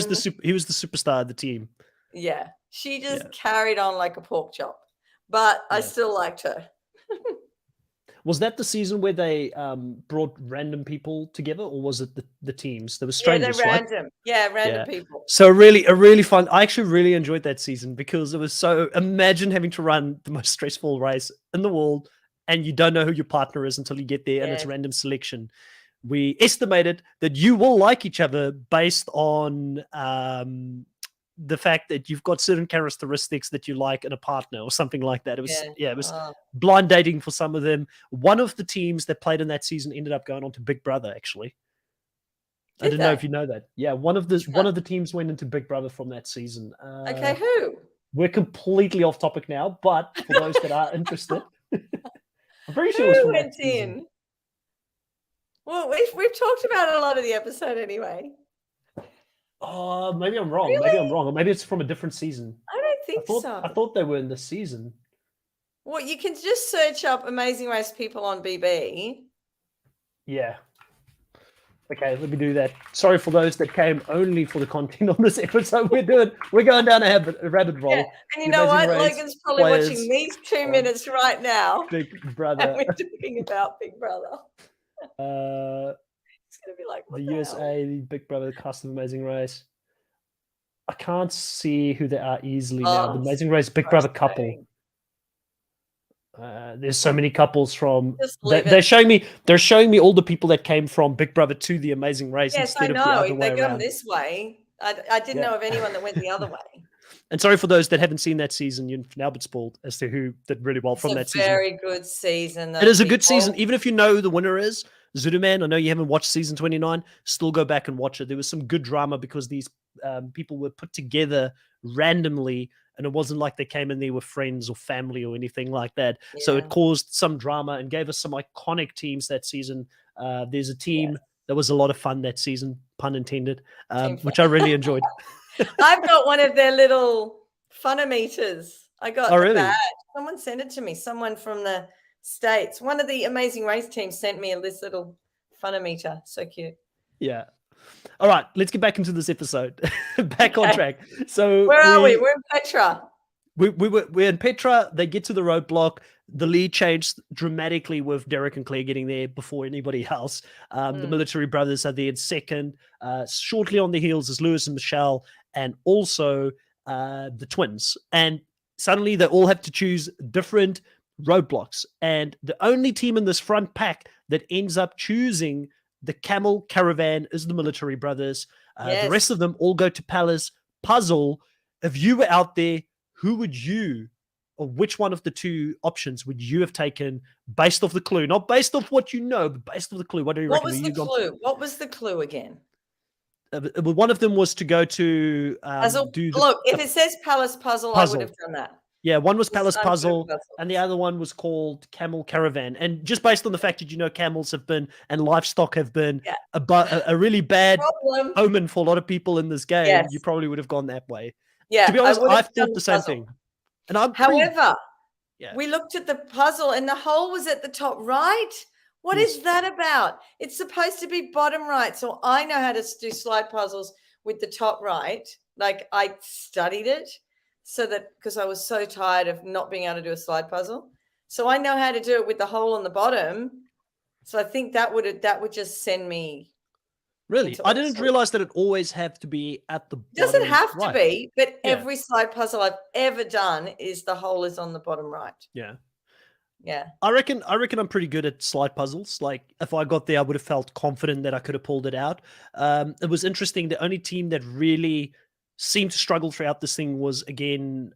the superstar of the team. Yeah. She just carried on like a pork chop. But I still liked her. Was that the season where they brought random people together, or was it the teams? There were strangers, they're random. Right? Yeah, random people. So a really fun. I actually really enjoyed that season because it was so. Imagine having to run the most stressful race in the world, and you don't know who your partner is until you get there, and it's random selection. We estimated that you will like each other based on the fact that you've got certain characteristics that you like in a partner or something like that. It was it was blind dating for some of them. One of the teams that played in that season ended up going on to Big Brother, actually. I didn't know if you know that. Yeah, one of the teams went into Big Brother from that season. Okay, who? We're completely off topic now, but for those that are interested, I'm pretty sure it was from that season. Well, we've talked about a lot of the episode anyway. Oh, maybe I'm wrong. Really? Maybe I'm wrong. Or maybe it's from a different season. I don't think so. I thought they were in this season. Well, you can just search up Amazing Race people on BB. Yeah. Okay, let me do that. Sorry for those that came only for the content on this episode. We're going down a rabbit hole. Yeah. And you know what? Logan's probably watching these 2 minutes right now. Big Brother. And we're talking about Big Brother. It's gonna be like, what The the hell? USA, the Big Brother cast of Amazing Race. I can't see who they are easily now. The Oh, it's Amazing Race Big Brother couple. frustrating. There's so many couples from. Just They're, leave it. they're showing me. They're showing me all the people that came from Big Brother to the Amazing Race Yes, I instead of the know. other If way they go around. this way, I didn't know of anyone that went the other way. And sorry for those that haven't seen that season. You've now been spoiled as to who did really well from that It's a season. very good season. It is a good people. season, even if you know the winner is Zuduman. I know you haven't watched season 29. Still go back and watch it. There was some good drama because these people were put together randomly, and it wasn't like they came in there with friends or family or anything like that. So it Yeah. caused some drama and gave us some iconic teams that season. There's a team that was a lot of fun that season, pun intended, which I really enjoyed. I've got one of their little funometers. I got Oh, the really? badge. Someone sent it to me. Someone from the States. One of the Amazing Race teams sent me this little funometer. So cute. Yeah. All right, let's get back into this episode. Back on track. So where are we? We're in Petra. We're in Petra. They get to the roadblock. The lead changed dramatically with Derek and Claire getting there before anybody else. The military brothers are there in second. Shortly on the heels is Lewis and Michelle, and also the twins. And suddenly they all have to choose different roadblocks. And the only team in this front pack that ends up choosing the camel caravan is the military brothers. The rest of them all go to Palace Puzzle. If you were out there, who would you, or which one of the two options would you have taken based off the clue? Not based off what you know, but based off the clue. What do you reckon? What was the clue? What was the clue again? One of them was to go to Puzzle. Look, if it says Palace Puzzle, I would have done that. Yeah, one was Palace Puzzle, and the other one was called Camel Caravan. And just based on the fact that, you know, camels have been and livestock have been a really bad omen for a lot of people in this game, you probably would have gone that way. Yeah, to be honest, I thought the same thing. And However, we looked at the puzzle and the hole was at the top right. What is that about? It's supposed to be bottom right. So I know how to do slide puzzles with the top right. Like I studied it so that because I was so tired of not being able to do a slide puzzle. So I know how to do it with the hole on the bottom. So I think that would just send me. Really? I didn't realize that it always have to be at the bottom. Doesn't have to be, but every slide puzzle I've ever done is the hole is on the bottom right. Yeah. Yeah. I reckon I'm pretty good at slide puzzles. Like if I got there, I would have felt confident that I could have pulled it out. It was interesting. The only team that really seemed to struggle throughout this thing was again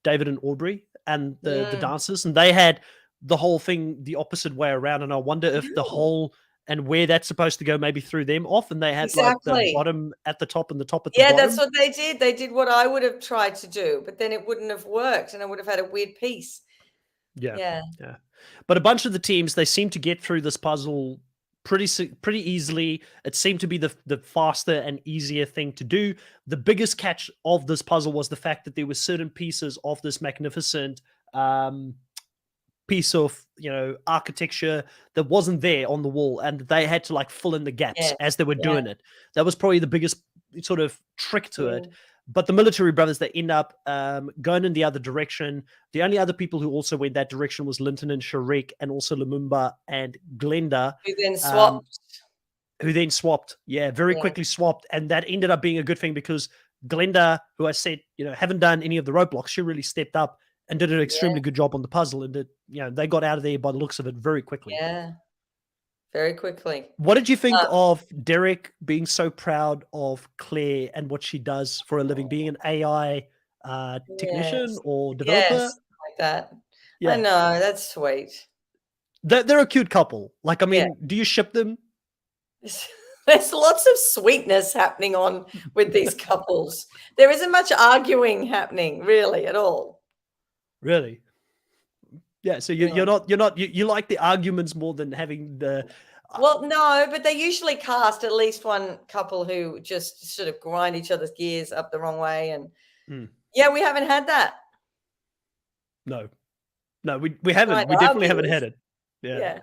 David and Aubrey and the dancers, and they had the whole thing the opposite way around. And I wonder if the whole and where that's supposed to go maybe threw them off, and they had like the bottom at the top and the top at the bottom. Yeah, that's what they did. They did what I would have tried to do, but then it wouldn't have worked, and I would have had a weird piece. Yeah. But a bunch of the teams, they seem to get through this puzzle pretty easily. It seemed to be the faster and easier thing to do. The biggest catch of this puzzle was the fact that there were certain pieces of this magnificent piece of, you know, architecture that wasn't there on the wall, and they had to like fill in the gaps as they were doing it. That was probably the biggest sort of trick to it. But the military brothers, they end up going in the other direction. The only other people who also went that direction was Linton and Sharik, and also Lumumba and Glenda. Who then swapped. Yeah, very quickly swapped. And that ended up being a good thing because Glenda, who I said, you know, haven't done any of the roadblocks, she really stepped up and did an extremely good job on the puzzle. And, they got out of there by the looks of it very quickly. Yeah. Very quickly. What did you think of Derek being so proud of Claire and what she does for a living, being an AI technician or developer? Yes, like that. Yeah. I know, that's sweet. They're a cute couple. Like, I mean, do you ship them? There's lots of sweetness happening on with these couples. There isn't much arguing happening really at all. Really? Yeah, so you like the arguments more than having the. Well, no, but they usually cast at least one couple who just sort of grind each other's gears up the wrong way, and we haven't had that. No, we haven't. We definitely haven't had it. Yeah.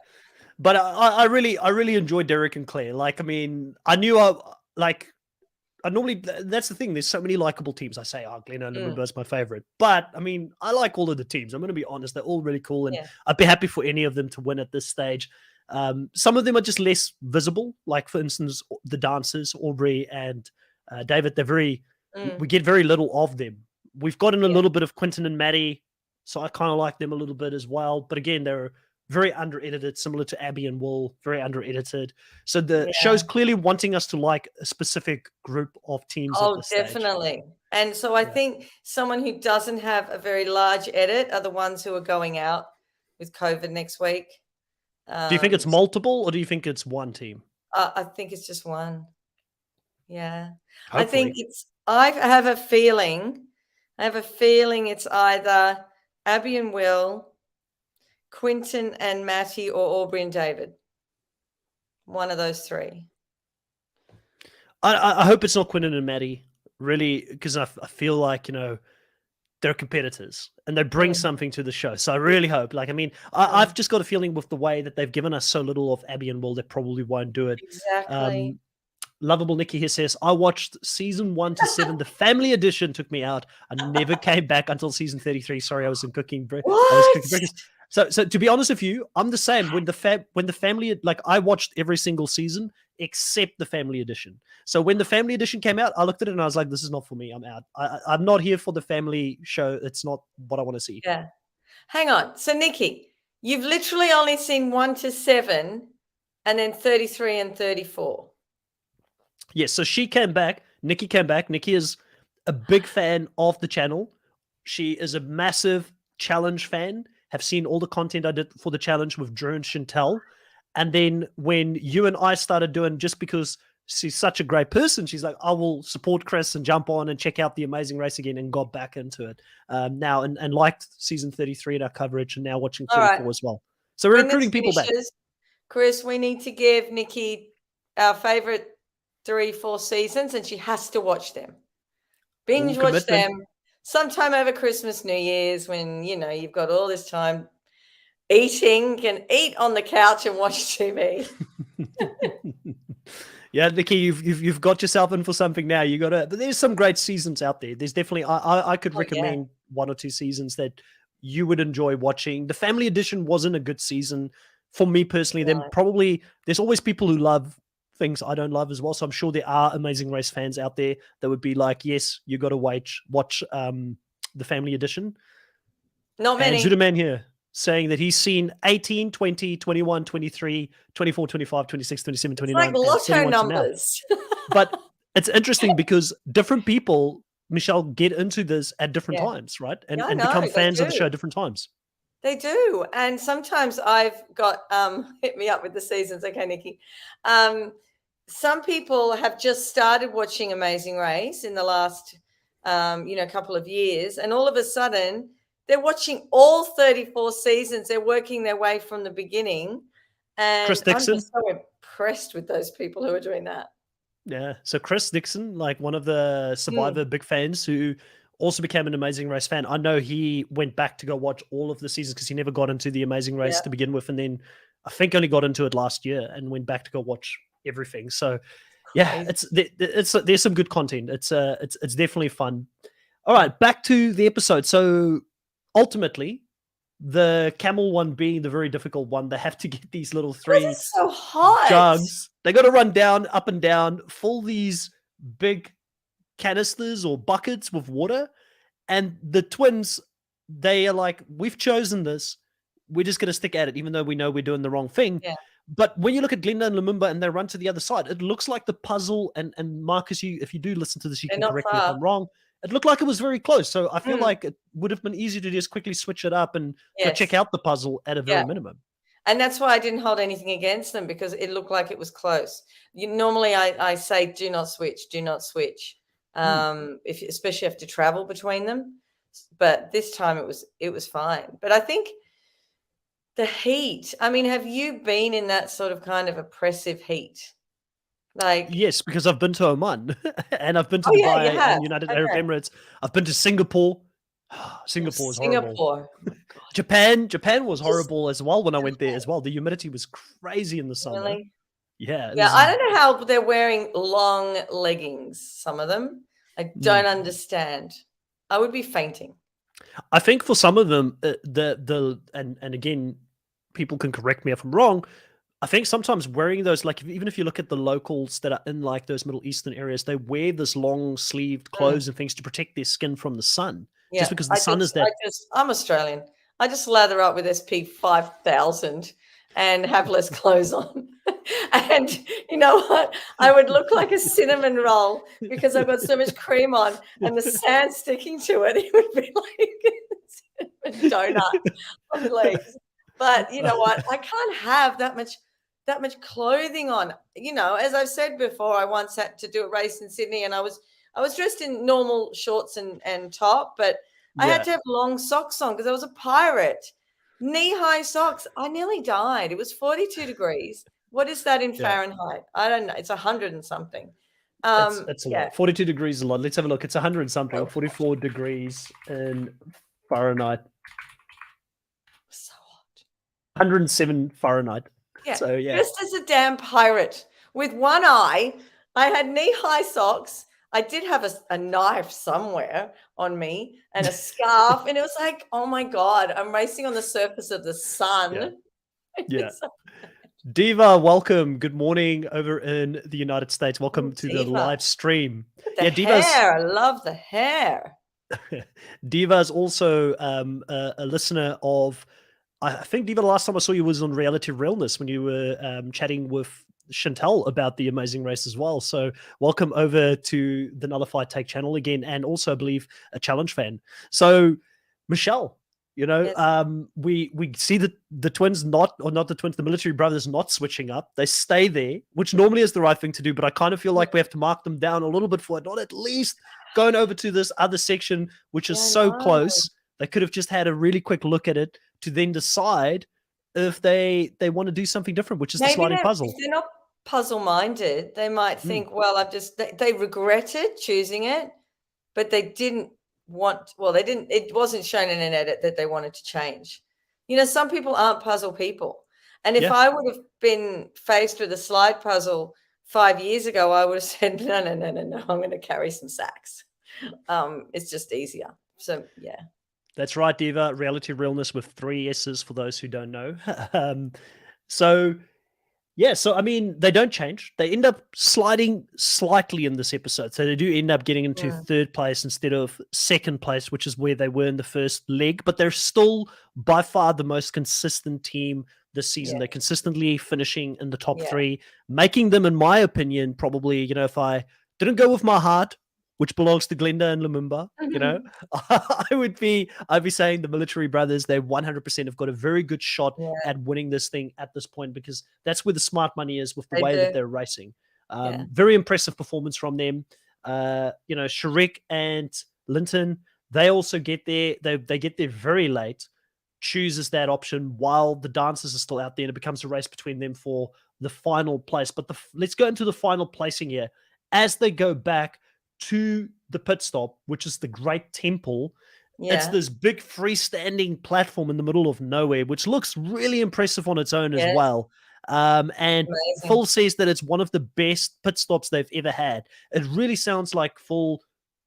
But I really enjoyed Derek and Claire. Like, I mean, I normally, that's the thing. There's so many likable teams. I say, Glenda and Lumumba is my favorite. But, I mean, I like all of the teams. I'm going to be honest. They're all really cool. And I'd be happy for any of them to win at this stage. Some of them are just less visible, like for instance, the dancers, Aubrey and David. We get very little of them. We've gotten a little bit of Quentin and Maddie, so I kind of like them a little bit as well. But again, they're very under-edited, similar to Abby and Will, very under-edited. So the show's clearly wanting us to like a specific group of teams at this stage. Definitely. And so I think someone who doesn't have a very large edit are the ones who are going out with COVID next week. Do you think it's multiple, or do you think it's one team? I think it's just one. Yeah. Hopefully. I think I have a feeling it's either Abby and Will, Quentin and Matty, or Aubrey and David. One of those three. I hope it's not Quentin and Maddie, really, because I feel like, they're competitors and they bring something to the show. So I really hope, I've just got a feeling with the way that they've given us so little of Abby and Will, they probably won't do it. Exactly. Lovable Nikki here says, I watched season 1 to 7. The family edition took me out. I never came back until season 33. Sorry, I was cooking breakfast. So to be honest with you, I'm the same. When the family, I watched every single season except the family edition. So when the family edition came out, I looked at it and I was like, this is not for me. I'm out. I'm not here for the family show. It's not what I want to see. Yeah. Hang on. So Nikki, you've literally only seen 1 to 7 and then 33 and 34. Yes. So she came back. Nikki came back. Nikki is a big fan of the channel. She is a massive challenge fan. Have seen all the content I did for the challenge with Drew and Chantel. And then when you and I started doing, just because she's such a great person, she's like, I will support Chris and jump on and check out The Amazing Race again, and got back into it now and liked season 33 in our coverage, and now watching 34 as well. So we're recruiting people back. Chris, we need to give Nikki our favorite 3-4 seasons, and she has to watch them. Binge watch them sometime over Christmas, New Year's, when, you've got all this time. Can eat on the couch and watch TV. Yeah, Nikki, you've got yourself in for something now. But there's some great seasons out there. There's definitely, I could recommend 1 or 2 seasons that you would enjoy watching. The family edition wasn't a good season for me personally. Then probably there's always people who love things I don't love as well. So I'm sure there are Amazing Race fans out there that would be like, yes, you got to watch the family edition. Not many. And Zudaman here saying that he's seen 18, 20, 21, 23, 24, 25, 26, 27, 29. It's like lotto numbers. But it's interesting because different people, Michelle, get into this at different times, right? And become fans of the show at different times. They do. And sometimes I've got, hit me up with the seasons. Okay, Nikki. Some people have just started watching Amazing Race in the last, couple of years. And all of a sudden, they're watching all 34 seasons. They're working their way from the beginning. And Chris Dixon. I'm just so impressed with those people who are doing that. Yeah. So Chris Dixon, one of the Survivor big fans who also became an Amazing Race fan. I know he went back to go watch all of the seasons because he never got into the Amazing Race to begin with. And then I think only got into it last year and went back to go watch everything. So yeah, there's some good content. It's definitely fun. All right, back to the episode. So ultimately, the camel one being the very difficult one, they have to get these little 3 so hot jugs. They got to run down, up and down, fill these big canisters or buckets with water. And the twins, they are like, we've chosen this. We're just going to stick at it, even though we know we're doing the wrong thing. Yeah. But when you look at Glenda and Lumumba and they run to the other side, it looks like the puzzle, and Marcus, if you do listen to this, you can correct me if I'm wrong. It looked like it was very close. So I feel like it would have been easy to just quickly switch it up and go check out the puzzle at a very minimum. And that's why I didn't hold anything against them, because it looked like it was close. Normally I say, do not switch, if especially have to travel between them. But this time it was fine. But I think the heat, have you been in that sort of kind of oppressive heat? Yes, because I've been to Oman and I've been to Dubai and United Arab Emirates. I've been to Singapore. Singapore is horrible. Japan was horrible as well when I went there as well. The humidity was crazy in the summer. Really? Yeah. I don't know how they're wearing long leggings, some of them. I don't understand. I would be fainting. I think for some of them, and again, people can correct me if I'm wrong, I think sometimes wearing those, like even if you look at the locals that are in like those Middle Eastern areas, they wear this long sleeved clothes and things to protect their skin from the sun, just Yeah, because the sun is that. I'm Australian. I just lather up with SP 5000 and have less clothes on. And you know what? I would look like a cinnamon roll because I've got so much cream on and the sand sticking to it. It would be like a cinnamon donut on the legs. But you know what? I can't have that much clothing on. You know, as I've said before, I once had to do a race in Sydney and I was dressed in normal shorts and top, but I had Yeah, to have long socks on because I was a pirate. Knee-high socks. I nearly died. It was 42 degrees. What is that in yeah. Fahrenheit? I don't know. It's 100 and something. It's a Yeah. lot. 42 degrees is a lot. Let's have a look. It's 100 and something, or 44 degrees in Fahrenheit. So hot. 107 Fahrenheit. Yeah. So yeah. Just as a damn pirate with one eye. I had knee-high socks. I did have a knife somewhere on me and a scarf. And it was like, oh my God, I'm racing on the surface of the sun. Yeah. Diva, welcome. Good morning over in the United States. Welcome to the Diva. live stream. The hair. I love the hair. Diva is also a listener of, I think, Diva, the last time I saw you was on Reality Realness when you were chatting with Chantal about the amazing race as well. So welcome over to the Nullify Take channel again, and also I believe a challenge fan. So Michelle, you know, Yes. we see the twins the military brothers not switching up. They stay there, which normally is the right thing to do, but I kind of feel like we have to mark them down a little bit for it, not at least going over to this other section, which is so close. They could have just had a really quick look at it to then decide if they want to do something different, which is the sliding puzzle. If they're not puzzle minded, they might think, well, they regretted choosing it, but they didn't it wasn't shown in an edit that they wanted to change. You know, some people aren't puzzle people. And if I would have been faced with a slide puzzle 5 years ago, I would have said, no, I'm going to carry some sacks. It's just easier. So, yeah. That's right, Diva. Reality Realness with 3 S's for those who don't know. So I mean, they don't change. They end up sliding slightly in this episode. So they do end up getting into 3rd place instead of 2nd place, which is where they were in the first leg. But they're still by far the most consistent team this season. They're consistently finishing in the top 3, making them, in my opinion, probably, you know, if I didn't go with my heart, which belongs to Glenda and Lumumba, you know, I'd be saying the military brothers, they 100% have got a very good shot at winning this thing at this point, because that's where the smart money is with the way that they're racing. Very impressive performance from them. You know, Sharik and Linton, they also get there. They get there very late, chooses that option while the dancers are still out there, and it becomes a race between them for the final place. But let's go into the final placing here. As they go back to the pit stop, which is the Great Temple. It's this big freestanding platform in the middle of nowhere, which looks really impressive on its own as well. And amazing. Phil says that it's one of the best pit stops they've ever had. It really sounds like Phil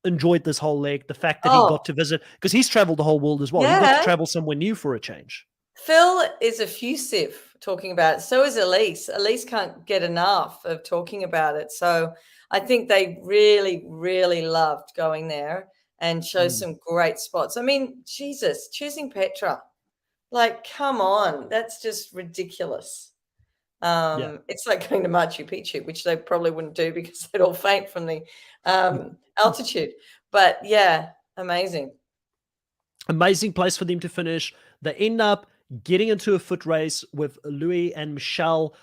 enjoyed this whole leg, the fact that he got to visit, because he's traveled the whole world as well. He got to travel somewhere new for a change. Phil is effusive talking about it. So is Elise. Elise can't get enough of talking about it. So I think they really, really loved going there and chose some great spots. I mean, Jesus, choosing Petra. Like, come on. That's just ridiculous. It's like going to Machu Picchu, which they probably wouldn't do because they'd all faint from the altitude. But yeah, amazing. Amazing place for them to finish. They end up getting into a foot race with Louis and Michelle,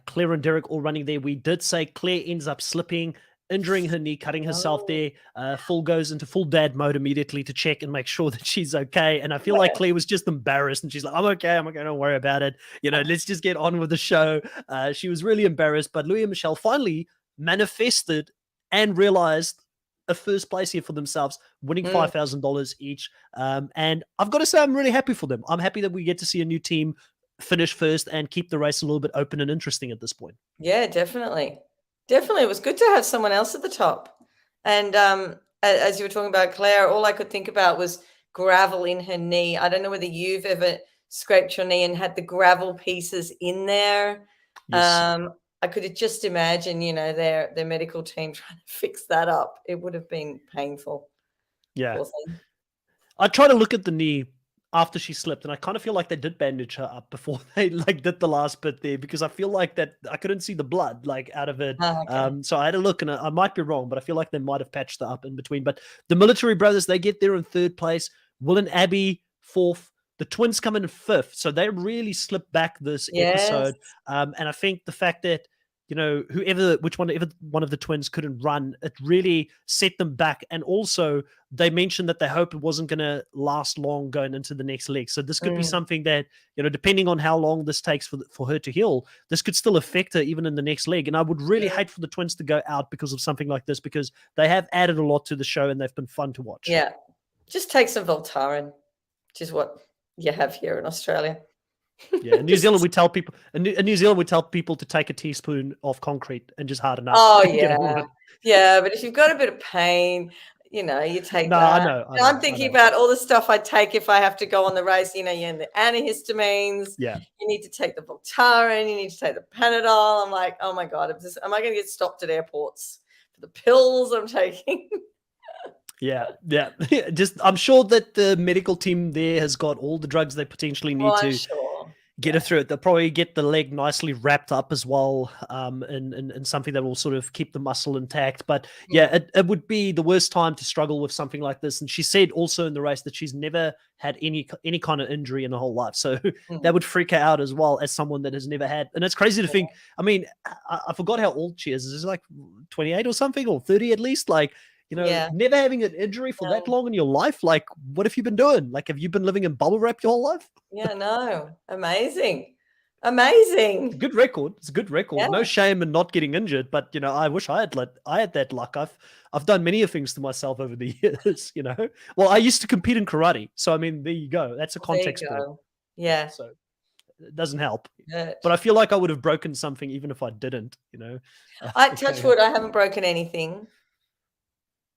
Claire and Derek all running there. We did say Claire ends up slipping, injuring her knee, cutting herself there. Phil goes into full dad mode immediately to check and make sure that she's okay. And I feel like Claire was just embarrassed, and she's like, I'm okay, don't worry about it. You know, let's just get on with the show. She was really embarrassed, but Louis and Michelle finally manifested and realized a first place here for themselves, winning $5,000 each. And I've got to say, I'm really happy for them. I'm happy that we get to see a new team finish first and keep the race a little bit open and interesting at this point. Yeah, definitely. Definitely. It was good to have someone else at the top. And as you were talking about Claire, all I could think about was gravel in her knee. I don't know whether you've ever scraped your knee and had the gravel pieces in there. Yes. I could just imagine, their medical team trying to fix that up. It would have been painful. Yeah. Poor thing. I try to look at the knee after she slipped, and I kind of feel like they did bandage her up before they did the last bit there, because I feel like that I couldn't see the blood out of it. Oh, okay. So I had a look, and I might be wrong, but I feel like they might have patched her up in between. But the military brothers, they get there in third place. Will and Abby fourth. The twins come in fifth, so they really slipped back this Yes. episode. And I think the fact that whichever one of the twins couldn't run, it really set them back. And also, they mentioned that they hope it wasn't going to last long going into the next leg. So this could be something that, depending on how long this takes for her to heal, this could still affect her even in the next leg. And I would really hate for the twins to go out because of something like this, because they have added a lot to the show and they've been fun to watch. Yeah. Just take some Voltaren, which is what you have here in Australia. Yeah, in New Zealand we tell people. In New Zealand we tell people to take a teaspoon of concrete and just harden up. Oh yeah, but if you've got a bit of pain, you take that. I know. I'm thinking about all the stuff I take if I have to go on the race. You're in the antihistamines. Yeah, you need to take the Voltaren. You need to take the Panadol. I'm like, oh my god, am I going to get stopped at airports for the pills I'm taking? Yeah. Just, I'm sure that the medical team there has got all the drugs they potentially need to get her through it. They'll probably get the leg nicely wrapped up as well, in something that will sort of keep the muscle intact. But yeah, it would be the worst time to struggle with something like this. And she said also in the race that she's never had any kind of injury in her whole life, so that would freak her out as well, as someone that has never had. And it's crazy to think. I mean, I forgot how old she is. Is it like 28 or something, or 30 at least? Never having an injury for that long in your life. Like, what have you been doing? Like, have you been living in bubble wrap your whole life? Yeah, no. Amazing. It's a good record. Yeah. No shame in not getting injured, but I wish I had that luck. I've done many things to myself over the years. Well, I used to compete in karate, so I mean, there you go. That's a contact sport. Yeah. So it doesn't help. But I feel like I would have broken something even if I didn't. I touch wood. I haven't broken anything.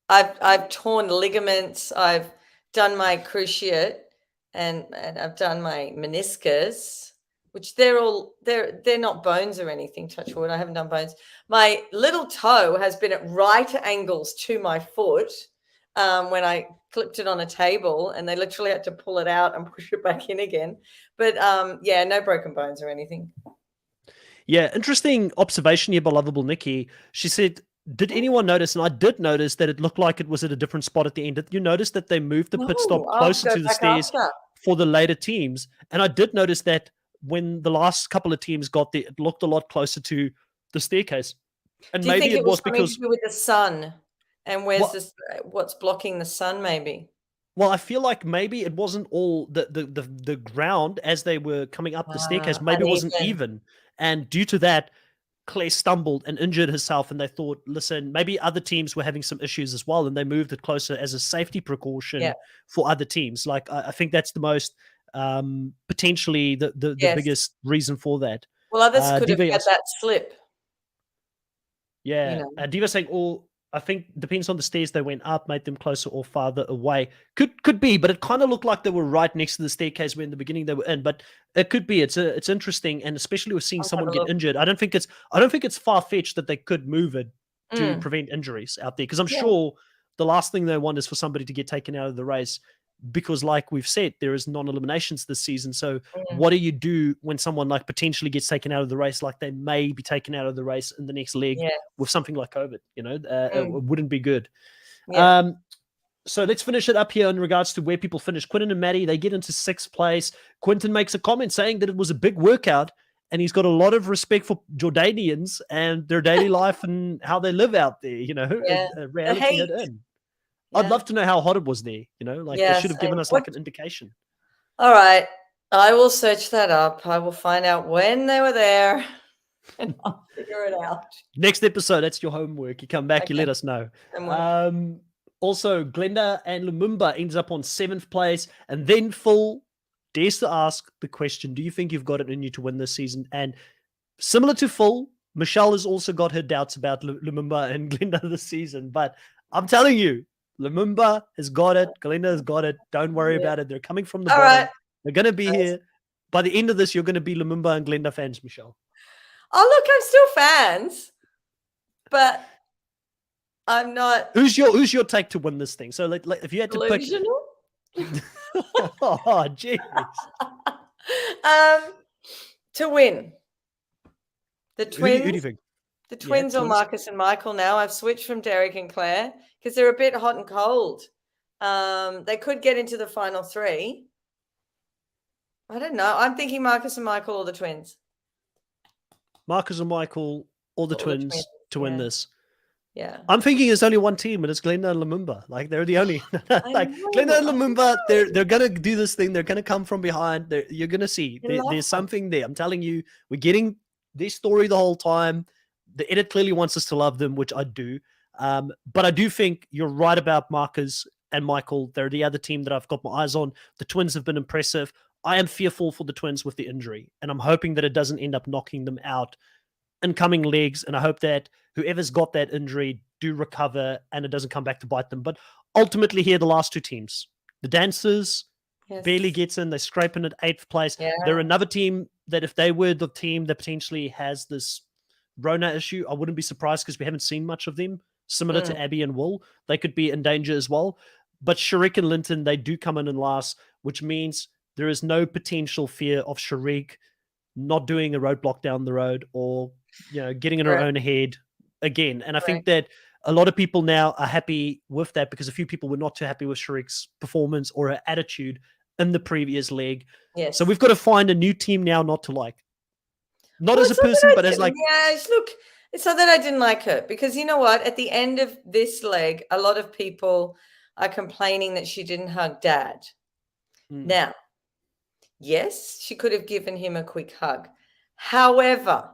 I've torn ligaments. I've done my cruciate, and I've done my meniscus, which they're not bones or anything. Touch wood. I haven't done bones. My little toe has been at right angles to my foot when I clipped it on a table, and they literally had to pull it out and push it back in again. But no broken bones or anything. Yeah, interesting observation here by Lovable Nikki. She said, did anyone notice, and I did notice, that it looked like it was at a different spot at the end? Did you notice that they moved the pit stop closer to the stairs for the later teams? And I did notice that when the last couple of teams got there, it looked a lot closer to the staircase. And do you maybe think it was because to do with the sun, and what's blocking the sun, maybe? Well, I feel like maybe it wasn't all the ground as they were coming up the staircase. Maybe it wasn't even. And due to that, Claire stumbled and injured herself, and they thought, listen, maybe other teams were having some issues as well, and they moved it closer as a safety precaution for other teams. Like, I think that's the most potentially the biggest reason for that. Well, others could have had that slip. Yeah, Diva saying, I think depends on the stairs they went up, made them closer or farther away. Could be, but it kind of looked like they were right next to the staircase where in the beginning they were in. But it could be. It's interesting, and especially with seeing someone get injured. I don't think it's far fetched that they could move it to prevent injuries out there, because I'm sure the last thing they want is for somebody to get taken out of the race. Because, like we've said, there is non-eliminations this season. So what do you do when someone like potentially gets taken out of the race, like they may be taken out of the race in the next leg with something like COVID? It wouldn't be good. So let's finish it up here in regards to where people finish. Quinton and Maddie, they get into 6th place. Quinton makes a comment saying that it was a big workout, and he's got a lot of respect for Jordanians and their daily life and how they live out there, reality it in. I'd love to know how hot it was there, they should have given us like an indication. All right. I will search that up. I will find out when they were there and I'll figure it out. Next episode, that's your homework. You come back, you let us know. Also, Glenda and Lumumba ends up on 7th place. And then Phil dares to ask the question, do you think you've got it in you to win this season? And similar to Phil, Michelle has also got her doubts about Lumumba and Glenda this season. But I'm telling you, Lumumba has got it. Glenda has got it. Don't worry about it. They're coming from the bottom. They're going to be here. By the end of this, you're going to be Lumumba and Glenda fans, Michelle. Oh, look, I'm still fans, but I'm not Who's your take to win this thing? So like if you had to pick, delusional. oh jeez, To win. The who do you twins. think? The Yeah, twins or twins. Marcus and Michael now. I've switched from Derek and Claire because they're a bit hot and cold. They could get into the final three. I don't know. I'm thinking Marcus and Michael or the twins. Marcus and Michael or the Or the twins twins. to win Yeah. this. Yeah. I'm thinking there's only one team, and it's Glenda and Lumumba. Like they're the only like know, Glenda and I Lumumba. know. They're gonna do this thing. They're gonna come from behind. You're gonna see You love there's them. something there. I'm telling you, we're getting this story the whole time. The edit clearly wants us to love them, which I do. But I do think you're right about Marcus and Michael. They're the other team that I've got my eyes on. The twins have been impressive. I am fearful for the twins with the injury, and I'm hoping that it doesn't end up knocking them out in coming legs. And I hope that whoever's got that injury do recover and it doesn't come back to bite them. But ultimately, here, the last two teams, the Dancers Yes. barely gets in. They're scraping at 8th place. Yeah. They're another team that if they were the team that potentially has this Rona issue, I wouldn't be surprised because we haven't seen much of them. Similar to Abby and Will, they could be in danger as well. But Sharik and Linton, they do come in last, which means there is no potential fear of Sharik not doing a roadblock down the road or getting in her own head again. And I think that a lot of people now are happy with that because a few people were not too happy with Sharik's performance or her attitude in the previous leg. Yes. So we've got to find a new team now not to like. Not as a person, but as like... Yeah, look, it's not that I didn't like her because you know what? At the end of this leg, a lot of people are complaining that she didn't hug Dad. Now, yes, she could have given him a quick hug. However,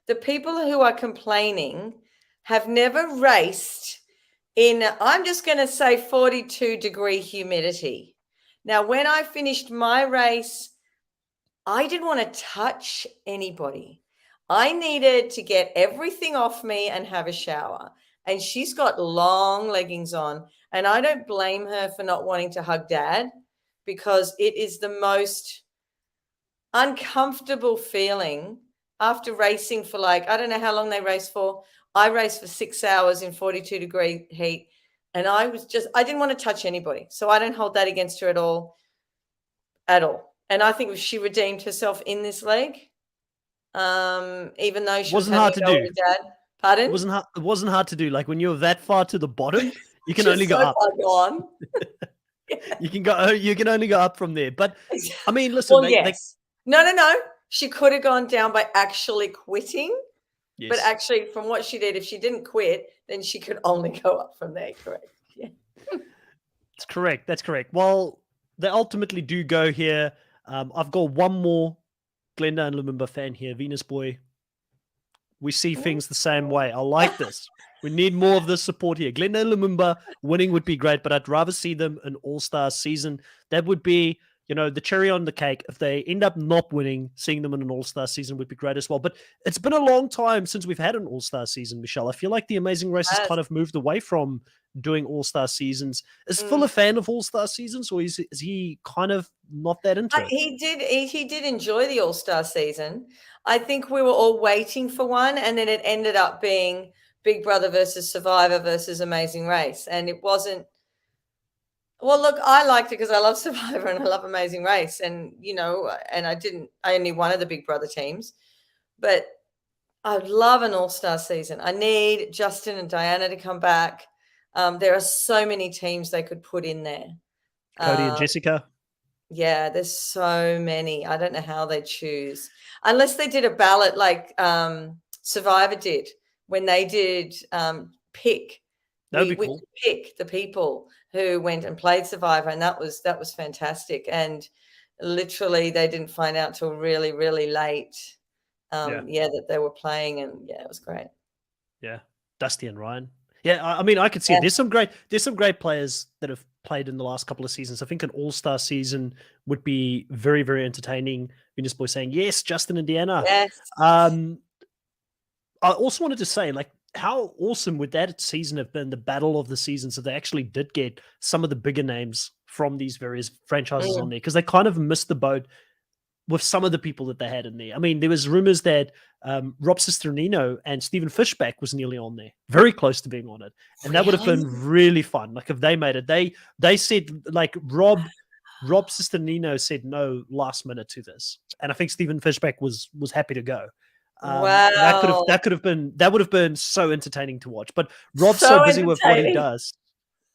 the people who are complaining have never raced in, I'm just going to say 42-degree humidity. Now, when I finished my race, I didn't want to touch anybody. I needed to get everything off me and have a shower. And she's got long leggings on. And I don't blame her for not wanting to hug Dad because it is the most uncomfortable feeling after racing for I don't know how long they race for. I raced for 6 hours in 42-degree heat. And I didn't want to touch anybody. So I don't hold that against her at all. And I think she redeemed herself in this leg, even though she wasn't hard to do. Dad. Pardon? It wasn't hard to do. Like when you're that far to the bottom, you can only go up. You can only go up from there. But I mean, listen. Well, yes. No. She could have gone down by actually quitting. Yes. But actually, from what she did, if she didn't quit, then she could only go up from there. Correct. Yeah. That's correct. That's correct. Well, they ultimately do go here. I've got one more Glenda and Lumumba fan here, Venus Boy. We see things the same way. I like this. We need more of this support here. Glenda and Lumumba winning would be great, but I'd rather see them an all-star season. That would be, the cherry on the cake. If they end up not winning, seeing them in an all-star season would be great as well. But it's been a long time since we've had an all-star season, Michelle. I feel like the Amazing Race has kind of moved away from doing all-star seasons. Is Phil a fan of all-star seasons, or is he kind of not that into it? He did enjoy the all-star season. I think we were all waiting for one, and then it ended up being Big Brother versus Survivor versus Amazing Race, and it wasn't. Well, look, I liked it because I love Survivor and I love Amazing Race, and and I only one of the Big Brother teams, but I love an all-star season. I need Justin and Diana to come back. There are so many teams they could put in there. Cody and Jessica. Yeah, there's so many. I don't know how they choose. Unless they did a ballot like Survivor did when they did pick. That would be cool. Pick the people who went and played Survivor, and that was fantastic. And literally they didn't find out till really, really late. That they were playing, and it was great. Yeah. Dusty and Ryan. Yeah, I mean, I could see it. There's some great players that have played in the last couple of seasons. I think an all-star season would be very, very entertaining. Venus Boy saying, yes, Justin and Deanna. Yes. I also wanted to say, how awesome would that season have been, the battle of the seasons, if they actually did get some of the bigger names from these various franchises on there, because they kind of missed the boat with some of the people that they had in there. I mean, there was rumors that Rob Cisternino and Stephen Fishback was nearly on there, very close to being on it, and that would have been really fun. Like if they made it, they said like Rob Cisternino said no last minute to this, and I think Stephen Fishback was happy to go. Wow, that would have been so entertaining to watch. But Rob's so busy with what he does.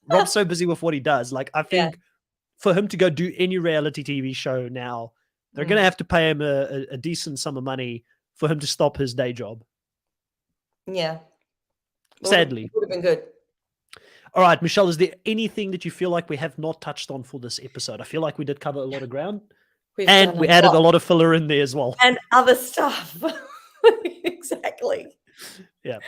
Rob's so busy with what he does. Like I think for him to go do any reality TV show now, they're going to have to pay him a decent sum of money for him to stop his day job. Yeah. Sadly. Would have been good. All right, Michelle, is there anything that you feel like we have not touched on for this episode? I feel like we did cover a lot of ground. We added a lot of filler in there as well. And other stuff. Exactly. Yeah.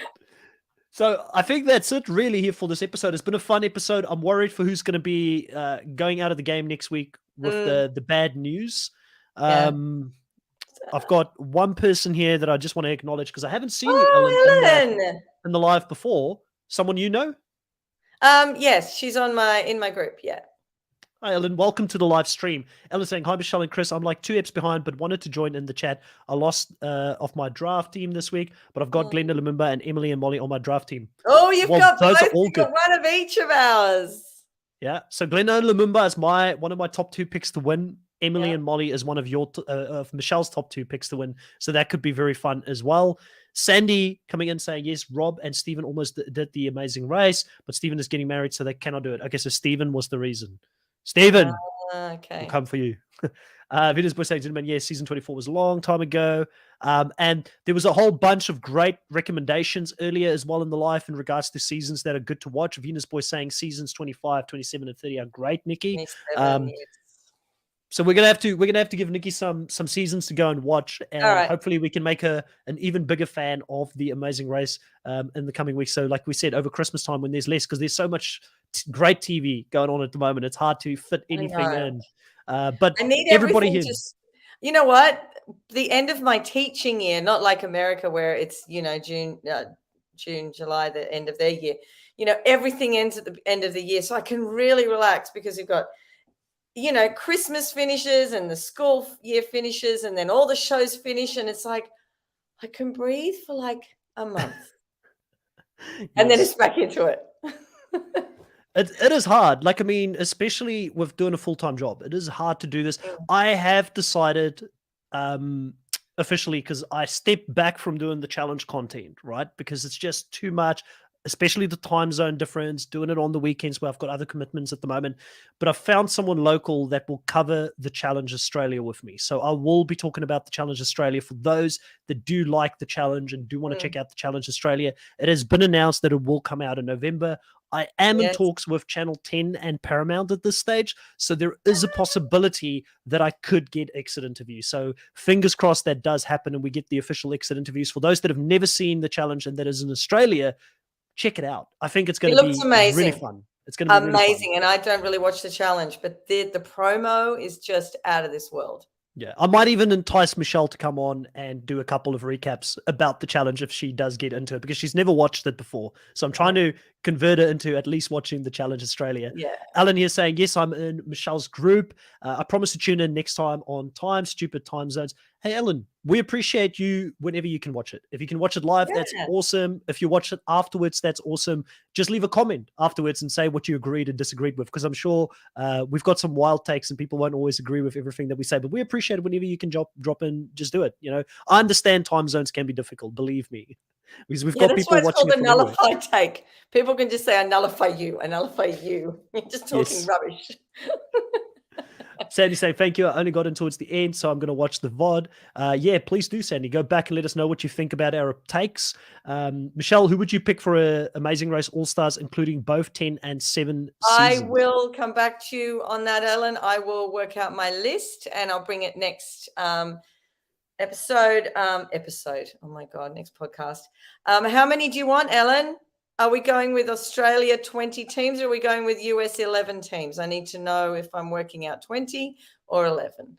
So I think that's it really here for this episode. It's been a fun episode. I'm worried for who's going to be going out of the game next week with the bad news. I've got one person here that I just want to acknowledge because I haven't seen you, Ellen, in the live before. Someone you know? Yes, she's in my group. Yeah. Hi, Ellen. Welcome to the live stream. Ellen saying, hi, Michelle and Chris. I'm like 2 eps behind, but wanted to join in the chat. I lost off my draft team this week, but I've got Glenda, Lumumba, and Emily and Molly on my draft team. Oh, you've got both. You've got one of each of ours. Yeah. So Glenda and Lumumba is one of my top 2 picks to win. Emily and Molly is one of of Michelle's top 2 picks to win. So that could be very fun as well. Sandy coming in saying, yes, Rob and Stephen almost did the amazing race, but Stephen is getting married, so they cannot do it. Okay, so Stephen was the reason. Stephen, okay, we'll come for you. Venus Boy saying, gentlemen, yes, season 24 was a long time ago. And there was a whole bunch of great recommendations earlier as well in the life in regards to seasons that are good to watch. Venus Boy saying seasons 25, 27, and 30 are great, Nikki. So we're gonna have to give Nikki some seasons to go and watch, and hopefully we can make an even bigger fan of the Amazing Race in the coming weeks. So, like we said, over Christmas time when there's less, because there's so much great TV going on at the moment, it's hard to fit anything in. But I need everybody here. You know what? The end of my teaching year, not like America where it's June, July, the end of their year. Everything ends at the end of the year, so I can really relax because you've got. Christmas finishes and the school year finishes and then all the shows finish and it's like, I can breathe for like a month. And then it's back into it. It is hard. Like, I mean, especially with doing a full-time job, it is hard to do this. I have decided officially because I stepped back from doing the challenge content, right? Because it's just too much. Especially the time zone difference, doing it on the weekends where I've got other commitments at the moment. But I've found someone local that will cover the Challenge Australia with me. So I will be talking about the Challenge Australia for those that do like the challenge and do want to check out the Challenge Australia. It has been announced that it will come out in November. I am in talks with Channel 10 and Paramount at this stage. So there is a possibility that I could get exit interviews. So fingers crossed that does happen and we get the official exit interviews. For those that have never seen the challenge and that is in Australia, check it out. I think it's going to be really fun. It's going to be amazing. Really and I don't really watch the challenge, but the promo is just out of this world. Yeah, I might even entice Michelle to come on and do a couple of recaps about the challenge if she does get into it, because she's never watched it before. So I'm trying to convert her into at least watching the Challenge Australia. Yeah. Alan here saying, yes, I'm in Michelle's group. I promise to tune in next time on Time, Stupid Time Zones. Hey, Ellen, we appreciate you whenever you can watch it. If you can watch it live, that's awesome. If you watch it afterwards, that's awesome. Just leave a comment afterwards and say what you agreed and disagreed with, because I'm sure we've got some wild takes and people won't always agree with everything that we say, but we appreciate it whenever you can drop in, just do it. I understand time zones can be difficult, believe me. Because we've got people watching it. That's why it's called a nullified take. People can just say, I nullify you. You're just talking rubbish. Sandy saying, thank you. I only got in towards the end, so I'm going to watch the VOD. Yeah, please do, Sandy. Go back and let us know what you think about our takes. Michelle, who would you pick for Amazing Race All-Stars, including both 10 and 7 seasons? I will come back to you on that, Ellen. I will work out my list and I'll bring it next episode. Oh my God, next podcast. How many do you want, Ellen? Are we going with Australia 20 teams or are we going with US 11 teams? I need to know if I'm working out 20 or 11.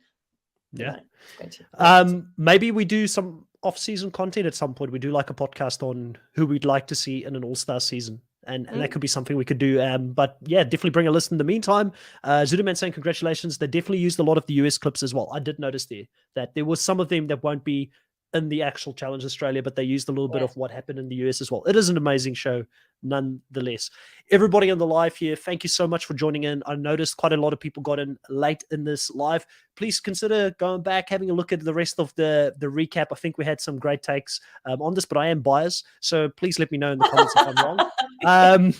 Yeah. No, 20. Maybe we do some off-season content at some point. We do like a podcast on who we'd like to see in an all-star season. And that could be something we could do. But yeah, definitely bring a list in the meantime. Zudaman saying congratulations. They definitely used a lot of the US clips as well. I did notice that there was some of them that won't be in the actual Challenge Australia, but they used a little bit of what happened in the US as well. It is an amazing show, nonetheless. Everybody on the live here, thank you so much for joining in. I noticed quite a lot of people got in late in this live. Please consider going back, having a look at the rest of the recap. I think we had some great takes on this, but I am biased, so please let me know in the comments if I'm wrong.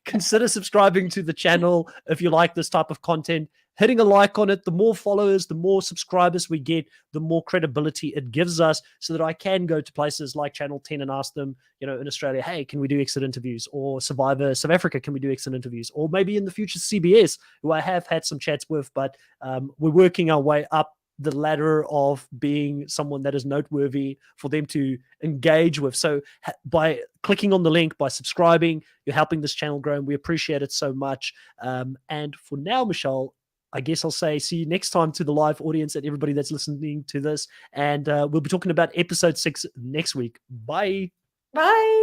Consider subscribing to the channel if you like this type of content. Hitting a like on it. The more followers, the more subscribers we get, the more credibility it gives us, so that I can go to places like Channel 10 and ask them, in Australia, hey, can we do exit interviews? Or Survivor South Africa, can we do exit interviews? Or maybe in the future CBS, who I have had some chats with, but we're working our way up the ladder of being someone that is noteworthy for them to engage with. So by clicking on the link, by subscribing, you're helping this channel grow, and we appreciate it so much. And for now, Michelle, I guess I'll say see you next time to the live audience and everybody that's listening to this. And we'll be talking about episode 6 next week. Bye. Bye.